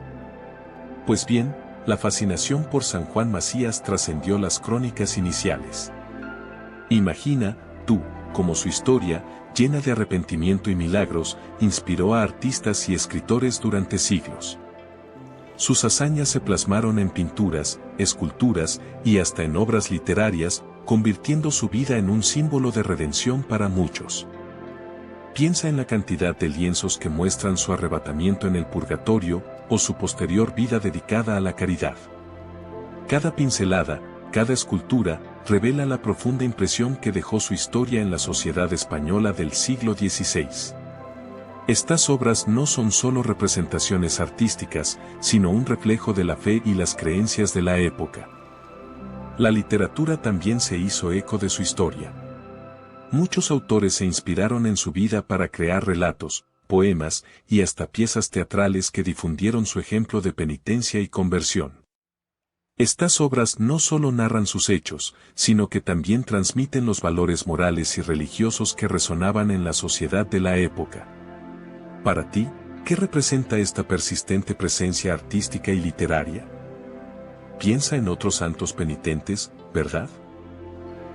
Pues bien, la fascinación por San Juan Macías trascendió las crónicas iniciales. Imagina, tú, cómo su historia, llena de arrepentimiento y milagros, inspiró a artistas y escritores durante siglos. Sus hazañas se plasmaron en pinturas, esculturas y hasta en obras literarias, convirtiendo su vida en un símbolo de redención para muchos. Piensa en la cantidad de lienzos que muestran su arrebatamiento en el purgatorio o su posterior vida dedicada a la caridad. Cada pincelada, cada escultura, revela la profunda impresión que dejó su historia en la sociedad española del siglo XVI. Estas obras no son solo representaciones artísticas, sino un reflejo de la fe y las creencias de la época. La literatura también se hizo eco de su historia. Muchos autores se inspiraron en su vida para crear relatos, poemas y hasta piezas teatrales que difundieron su ejemplo de penitencia y conversión. Estas obras no solo narran sus hechos, sino que también transmiten los valores morales y religiosos que resonaban en la sociedad de la época. Para ti, ¿qué representa esta persistente presencia artística y literaria? Piensa en otros santos penitentes, ¿verdad?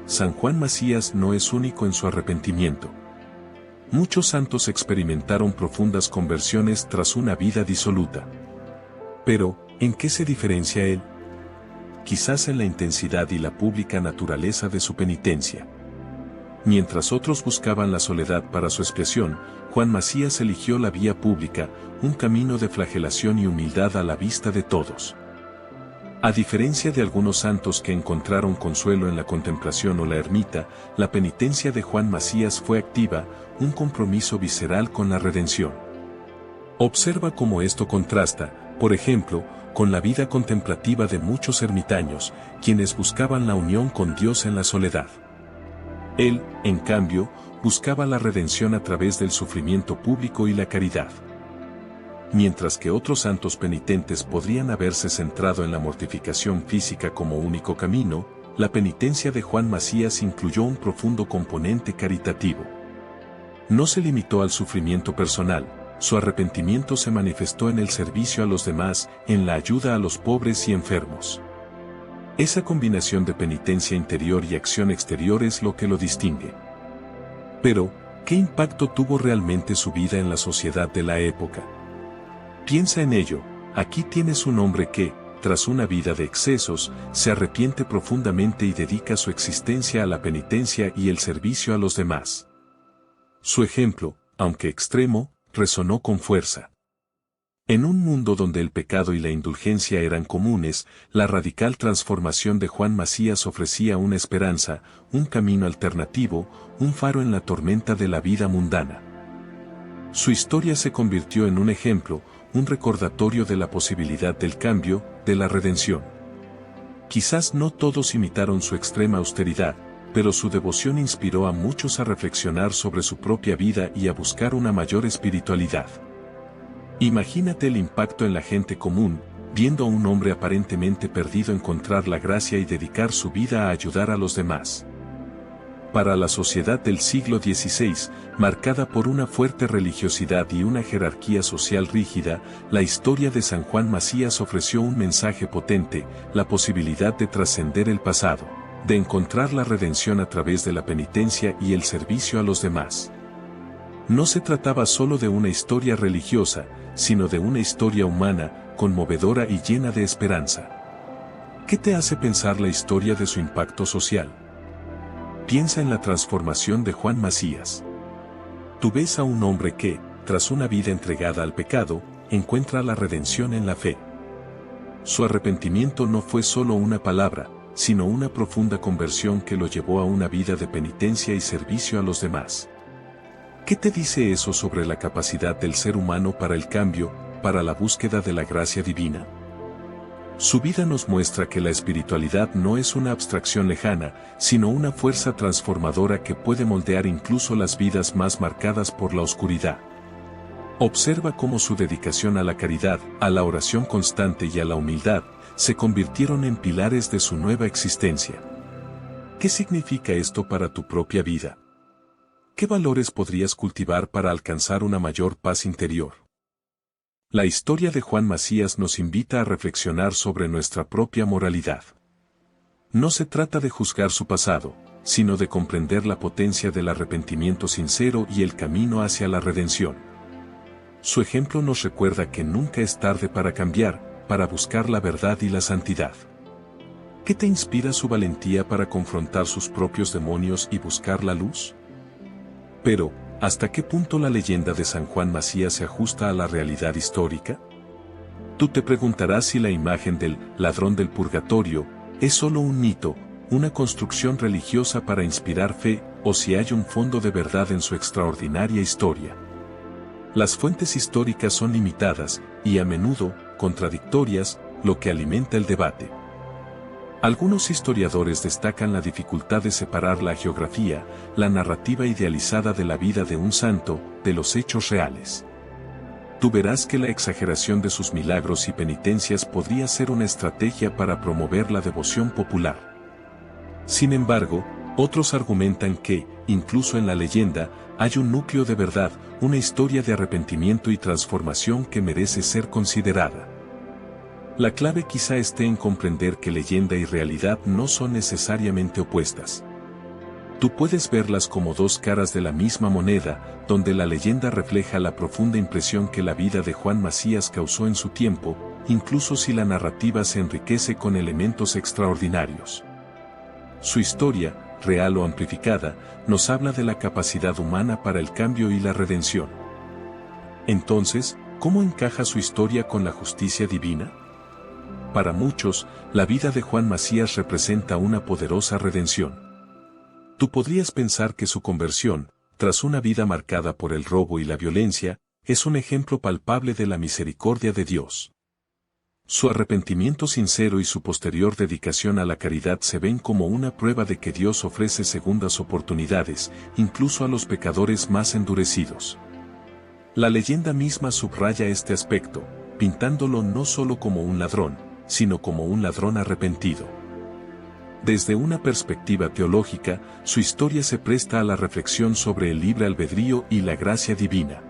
San Juan Macías no es único en su arrepentimiento. Muchos santos experimentaron profundas conversiones tras una vida disoluta. Pero, ¿en qué se diferencia él? Quizás en la intensidad y la pública naturaleza de su penitencia. Mientras otros buscaban la soledad para su expiación, Juan Macías eligió la vía pública, un camino de flagelación y humildad a la vista de todos. A diferencia de algunos santos que encontraron consuelo en la contemplación o la ermita, la penitencia de Juan Macías fue activa, un compromiso visceral con la redención. Observa cómo esto contrasta, por ejemplo, con la vida contemplativa de muchos ermitaños, quienes buscaban la unión con Dios en la soledad. Él, en cambio, buscaba la redención a través del sufrimiento público y la caridad. Mientras que otros santos penitentes podrían haberse centrado en la mortificación física como único camino, la penitencia de Juan Macías incluyó un profundo componente caritativo. No se limitó al sufrimiento personal, su arrepentimiento se manifestó en el servicio a los demás, en la ayuda a los pobres y enfermos. Esa combinación de penitencia interior y acción exterior es lo que lo distingue. Pero, ¿qué impacto tuvo realmente su vida en la sociedad de la época? Piensa en ello, aquí tienes un hombre que, tras una vida de excesos, se arrepiente profundamente y dedica su existencia a la penitencia y el servicio a los demás. Su ejemplo, aunque extremo, resonó con fuerza. En un mundo donde el pecado y la indulgencia eran comunes, la radical transformación de Juan Macías ofrecía una esperanza, un camino alternativo, un faro en la tormenta de la vida mundana. Su historia se convirtió en un ejemplo, un recordatorio de la posibilidad del cambio, de la redención. Quizás no todos imitaron su extrema austeridad, pero su devoción inspiró a muchos a reflexionar sobre su propia vida y a buscar una mayor espiritualidad. Imagínate el impacto en la gente común, viendo a un hombre aparentemente perdido encontrar la gracia y dedicar su vida a ayudar a los demás. Para la sociedad del siglo XVI, marcada por una fuerte religiosidad y una jerarquía social rígida, la historia de San Juan Macías ofreció un mensaje potente, la posibilidad de trascender el pasado, de encontrar la redención a través de la penitencia y el servicio a los demás. No se trataba solo de una historia religiosa, sino de una historia humana, conmovedora y llena de esperanza. ¿Qué te hace pensar la historia de su impacto social? Piensa en la transformación de Juan Macías. Tú ves a un hombre que, tras una vida entregada al pecado, encuentra la redención en la fe. Su arrepentimiento no fue solo una palabra, sino una profunda conversión que lo llevó a una vida de penitencia y servicio a los demás. ¿Qué te dice eso sobre la capacidad del ser humano para el cambio, para la búsqueda de la gracia divina? Su vida nos muestra que la espiritualidad no es una abstracción lejana, sino una fuerza transformadora que puede moldear incluso las vidas más marcadas por la oscuridad. Observa cómo su dedicación a la caridad, a la oración constante y a la humildad, se convirtieron en pilares de su nueva existencia. ¿Qué significa esto para tu propia vida? ¿Qué valores podrías cultivar para alcanzar una mayor paz interior? La historia de Juan Macías nos invita a reflexionar sobre nuestra propia moralidad. No se trata de juzgar su pasado, sino de comprender la potencia del arrepentimiento sincero y el camino hacia la redención. Su ejemplo nos recuerda que nunca es tarde para cambiar, para buscar la verdad y la santidad. ¿Qué te inspira su valentía para confrontar sus propios demonios y buscar la luz? Pero, ¿hasta qué punto la leyenda de San Juan Macías se ajusta a la realidad histórica? Tú te preguntarás si la imagen del ladrón del purgatorio es solo un mito, una construcción religiosa para inspirar fe, o si hay un fondo de verdad en su extraordinaria historia. Las fuentes históricas son limitadas, y a menudo, contradictorias, lo que alimenta el debate. Algunos historiadores destacan la dificultad de separar la geografía, la narrativa idealizada de la vida de un santo, de los hechos reales. Tú verás que la exageración de sus milagros y penitencias podría ser una estrategia para promover la devoción popular. Sin embargo, otros argumentan que, incluso en la leyenda, hay un núcleo de verdad, una historia de arrepentimiento y transformación que merece ser considerada. La clave quizá esté en comprender que leyenda y realidad no son necesariamente opuestas. Tú puedes verlas como dos caras de la misma moneda, donde la leyenda refleja la profunda impresión que la vida de Juan Macías causó en su tiempo, incluso si la narrativa se enriquece con elementos extraordinarios. Su historia, real o amplificada, nos habla de la capacidad humana para el cambio y la redención. Entonces, ¿cómo encaja su historia con la justicia divina? Para muchos, la vida de Juan Macías representa una poderosa redención. Tú podrías pensar que su conversión, tras una vida marcada por el robo y la violencia, es un ejemplo palpable de la misericordia de Dios. Su arrepentimiento sincero y su posterior dedicación a la caridad se ven como una prueba de que Dios ofrece segundas oportunidades, incluso a los pecadores más endurecidos. La leyenda misma subraya este aspecto, pintándolo no solo como un ladrón, sino como un ladrón arrepentido. Desde una perspectiva teológica, su historia se presta a la reflexión sobre el libre albedrío y la gracia divina.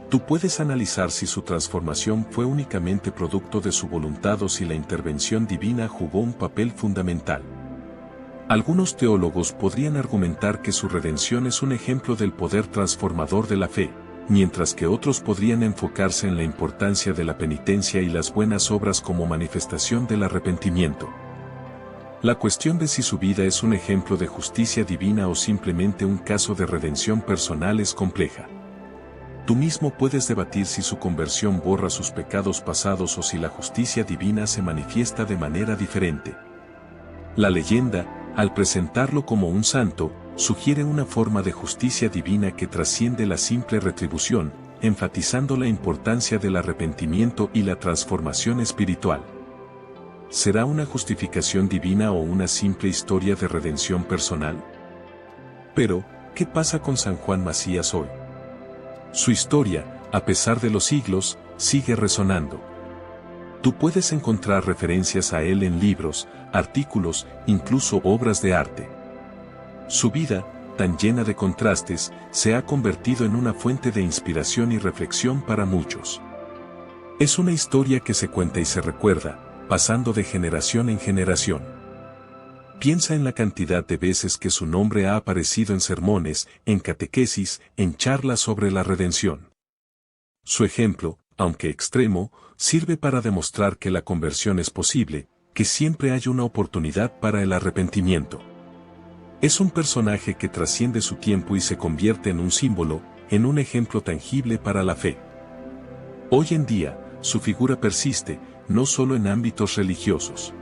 Tú puedes analizar si su transformación fue únicamente producto de su voluntad o si la intervención divina jugó un papel fundamental. Algunos teólogos podrían argumentar que su redención es un ejemplo del poder transformador de la fe, mientras que otros podrían enfocarse en la importancia de la penitencia y las buenas obras como manifestación del arrepentimiento. La cuestión de si su vida es un ejemplo de justicia divina o simplemente un caso de redención personal es compleja. Tú mismo puedes debatir si su conversión borra sus pecados pasados o si la justicia divina se manifiesta de manera diferente. La leyenda, al presentarlo como un santo, sugiere una forma de justicia divina que trasciende la simple retribución, enfatizando la importancia del arrepentimiento y la transformación espiritual. ¿Será una justificación divina o una simple historia de redención personal? Pero, ¿qué pasa con San Juan Macías hoy? Su historia, a pesar de los siglos, sigue resonando. Tú puedes encontrar referencias a él en libros, artículos, incluso obras de arte. Su vida, tan llena de contrastes, se ha convertido en una fuente de inspiración y reflexión para muchos. Es una historia que se cuenta y se recuerda, pasando de generación en generación. Piensa en la cantidad de veces que su nombre ha aparecido en sermones, en catequesis, en charlas sobre la redención. Su ejemplo, aunque extremo, sirve para demostrar que la conversión es posible, que siempre hay una oportunidad para el arrepentimiento. Es un personaje que trasciende su tiempo y se convierte en un símbolo, en un ejemplo tangible para la fe. Hoy en día, su figura persiste, no solo en ámbitos religiosos.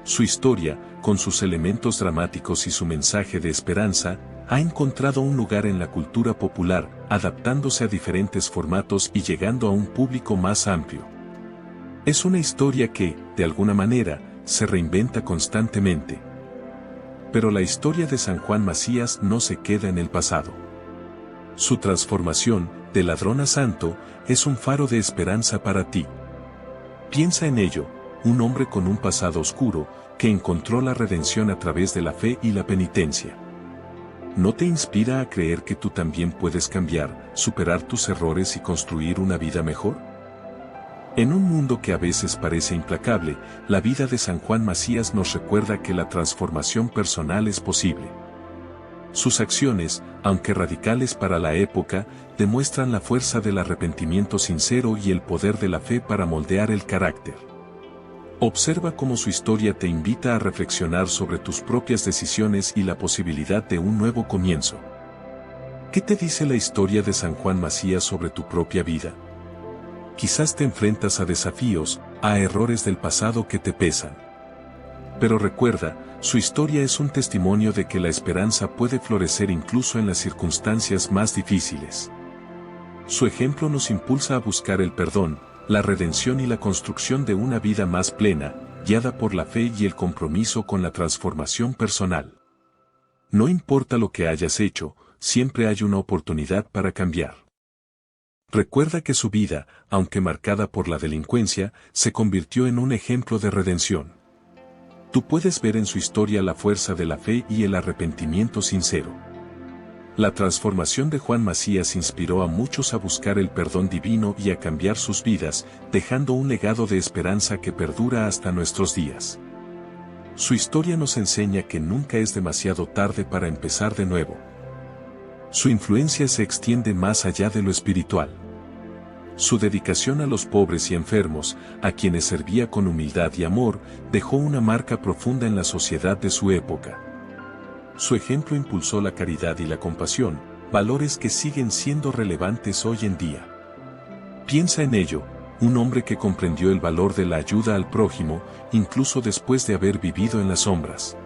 Su historia, con sus elementos dramáticos y su mensaje de esperanza, ha encontrado un lugar en la cultura popular, adaptándose a diferentes formatos y llegando a un público más amplio. Es una historia que, de alguna manera, se reinventa constantemente. Pero la historia de San Juan Macías no se queda en el pasado. Su transformación, de ladrón a santo, es un faro de esperanza para ti. Piensa en ello, un hombre con un pasado oscuro, que encontró la redención a través de la fe y la penitencia. ¿No te inspira a creer que tú también puedes cambiar, superar tus errores y construir una vida mejor? En un mundo que a veces parece implacable, la vida de San Juan Macías nos recuerda que la transformación personal es posible. Sus acciones, aunque radicales para la época, demuestran la fuerza del arrepentimiento sincero y el poder de la fe para moldear el carácter. Observa cómo su historia te invita a reflexionar sobre tus propias decisiones y la posibilidad de un nuevo comienzo. ¿Qué te dice la historia de San Juan Macías sobre tu propia vida? Quizás te enfrentas a desafíos, a errores del pasado que te pesan. Pero recuerda, su historia es un testimonio de que la esperanza puede florecer incluso en las circunstancias más difíciles. Su ejemplo nos impulsa a buscar el perdón, la redención y la construcción de una vida más plena, guiada por la fe y el compromiso con la transformación personal. No importa lo que hayas hecho, siempre hay una oportunidad para cambiar. Recuerda que su vida, aunque marcada por la delincuencia, se convirtió en un ejemplo de redención. Tú puedes ver en su historia la fuerza de la fe y el arrepentimiento sincero. La transformación de Juan Macías inspiró a muchos a buscar el perdón divino y a cambiar sus vidas, dejando un legado de esperanza que perdura hasta nuestros días. Su historia nos enseña que nunca es demasiado tarde para empezar de nuevo. Su influencia se extiende más allá de lo espiritual. Su dedicación a los pobres y enfermos, a quienes servía con humildad y amor, dejó una marca profunda en la sociedad de su época. Su ejemplo impulsó la caridad y la compasión, valores que siguen siendo relevantes hoy en día. Piensa en ello, un hombre que comprendió el valor de la ayuda al prójimo, incluso después de haber vivido en las sombras.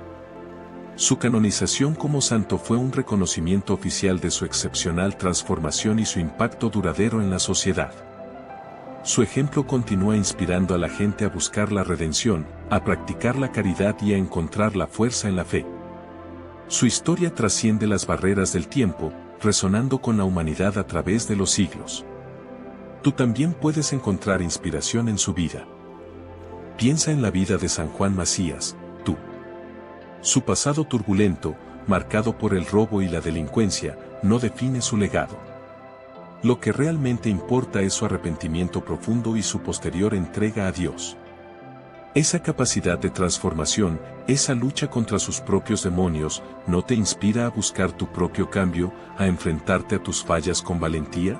Su canonización como santo fue un reconocimiento oficial de su excepcional transformación y su impacto duradero en la sociedad. Su ejemplo continúa inspirando a la gente a buscar la redención, a practicar la caridad y a encontrar la fuerza en la fe. Su historia trasciende las barreras del tiempo, resonando con la humanidad a través de los siglos. Tú también puedes encontrar inspiración en su vida. Piensa en la vida de San Juan Macías, tú. Su pasado turbulento, marcado por el robo y la delincuencia, no define su legado. Lo que realmente importa es su arrepentimiento profundo y su posterior entrega a Dios. Esa capacidad de transformación, esa lucha contra sus propios demonios, ¿no te inspira a buscar tu propio cambio, a enfrentarte a tus fallas con valentía?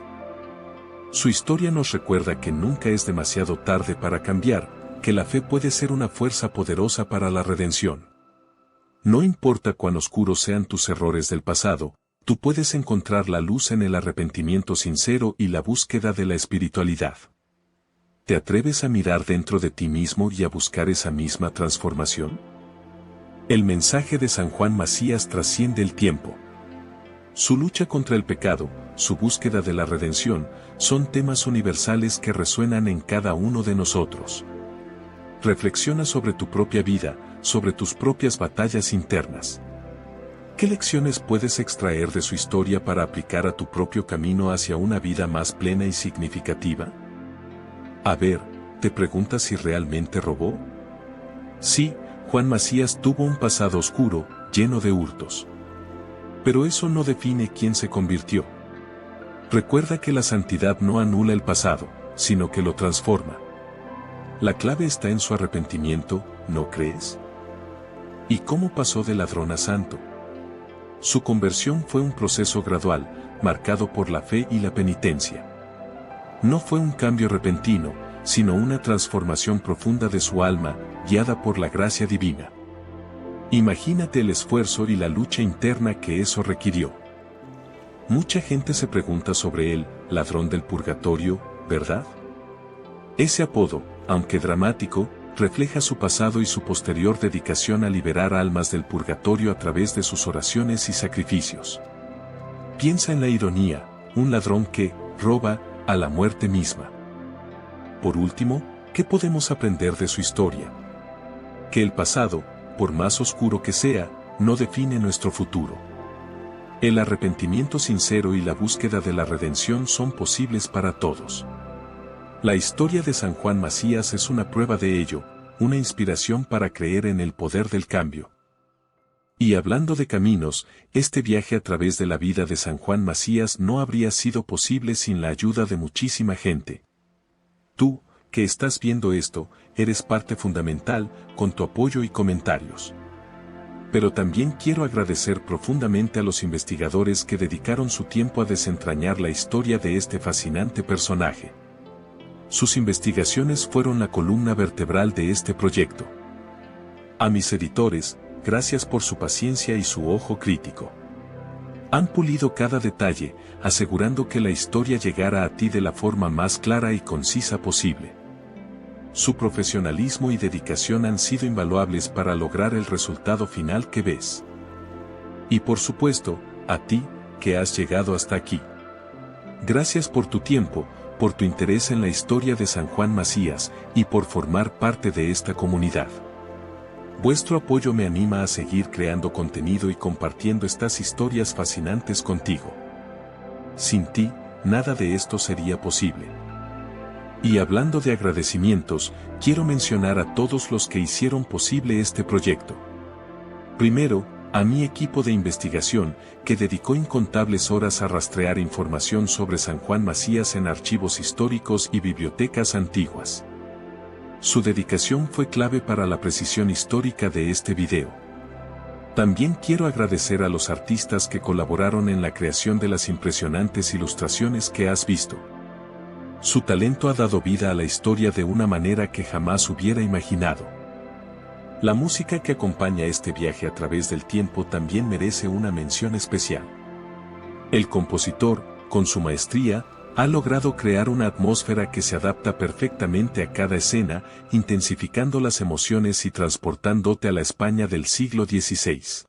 Su historia nos recuerda que nunca es demasiado tarde para cambiar, que la fe puede ser una fuerza poderosa para la redención. No importa cuán oscuros sean tus errores del pasado, tú puedes encontrar la luz en el arrepentimiento sincero y la búsqueda de la espiritualidad. ¿Te atreves a mirar dentro de ti mismo y a buscar esa misma transformación? El mensaje de San Juan Macías trasciende el tiempo. Su lucha contra el pecado, su búsqueda de la redención, son temas universales que resuenan en cada uno de nosotros. Reflexiona sobre tu propia vida, sobre tus propias batallas internas. ¿Qué lecciones puedes extraer de su historia para aplicar a tu propio camino hacia una vida más plena y significativa? A ver, ¿te preguntas si realmente robó? Sí, Juan Macías tuvo un pasado oscuro, lleno de hurtos. Pero eso no define quién se convirtió. Recuerda que la santidad no anula el pasado, sino que lo transforma. La clave está en su arrepentimiento, ¿no crees? ¿Y cómo pasó de ladrón a santo? Su conversión fue un proceso gradual, marcado por la fe y la penitencia. No fue un cambio repentino, sino una transformación profunda de su alma, guiada por la gracia divina. Imagínate el esfuerzo y la lucha interna que eso requirió. Mucha gente se pregunta sobre él, ladrón del purgatorio, ¿verdad? Ese apodo, aunque dramático, refleja su pasado y su posterior dedicación a liberar almas del purgatorio a través de sus oraciones y sacrificios. Piensa en la ironía, un ladrón que roba a la muerte misma. Por último, ¿qué podemos aprender de su historia? Que el pasado, por más oscuro que sea, no define nuestro futuro. El arrepentimiento sincero y la búsqueda de la redención son posibles para todos. La historia de San Juan Macías es una prueba de ello, una inspiración para creer en el poder del cambio. Y hablando de caminos, este viaje a través de la vida de San Juan Macías no habría sido posible sin la ayuda de muchísima gente. Tú, que estás viendo esto, eres parte fundamental, con tu apoyo y comentarios. Pero también quiero agradecer profundamente a los investigadores que dedicaron su tiempo a desentrañar la historia de este fascinante personaje. Sus investigaciones fueron la columna vertebral de este proyecto. A mis editores, gracias por su paciencia y su ojo crítico. Han pulido cada detalle, asegurando que la historia llegara a ti de la forma más clara y concisa posible. Su profesionalismo y dedicación han sido invaluables para lograr el resultado final que ves. Y por supuesto, a ti, que has llegado hasta aquí. Gracias por tu tiempo, por tu interés en la historia de San Juan Macías, y por formar parte de esta comunidad. Vuestro apoyo me anima a seguir creando contenido y compartiendo estas historias fascinantes contigo. Sin ti, nada de esto sería posible. Y hablando de agradecimientos, quiero mencionar a todos los que hicieron posible este proyecto. Primero, a mi equipo de investigación, que dedicó incontables horas a rastrear información sobre San Juan Macías en archivos históricos y bibliotecas antiguas. Su dedicación fue clave para la precisión histórica de este video. También quiero agradecer a los artistas que colaboraron en la creación de las impresionantes ilustraciones que has visto. Su talento ha dado vida a la historia de una manera que jamás hubiera imaginado. La música que acompaña este viaje a través del tiempo también merece una mención especial. El compositor, con su maestría, ha logrado crear una atmósfera que se adapta perfectamente a cada escena, intensificando las emociones y transportándote a la España del siglo XVI.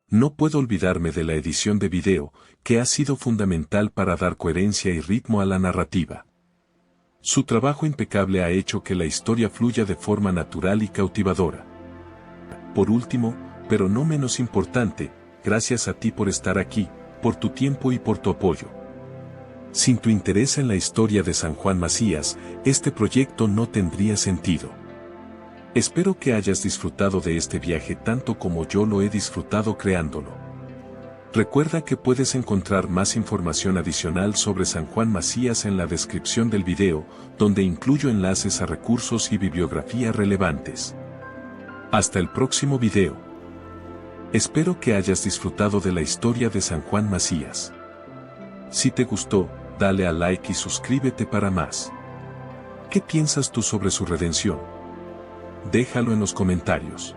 No puedo olvidarme de la edición de video, que ha sido fundamental para dar coherencia y ritmo a la narrativa. Su trabajo impecable ha hecho que la historia fluya de forma natural y cautivadora. Por último, pero no menos importante, gracias a ti por estar aquí, por tu tiempo y por tu apoyo. Sin tu interés en la historia de San Juan Macías, este proyecto no tendría sentido. Espero que hayas disfrutado de este viaje tanto como yo lo he disfrutado creándolo. Recuerda que puedes encontrar más información adicional sobre San Juan Macías en la descripción del video, donde incluyo enlaces a recursos y bibliografía relevantes. Hasta el próximo video. Espero que hayas disfrutado de la historia de San Juan Macías. Si te gustó, dale a like y suscríbete para más. ¿Qué piensas tú sobre su redención? Déjalo en los comentarios.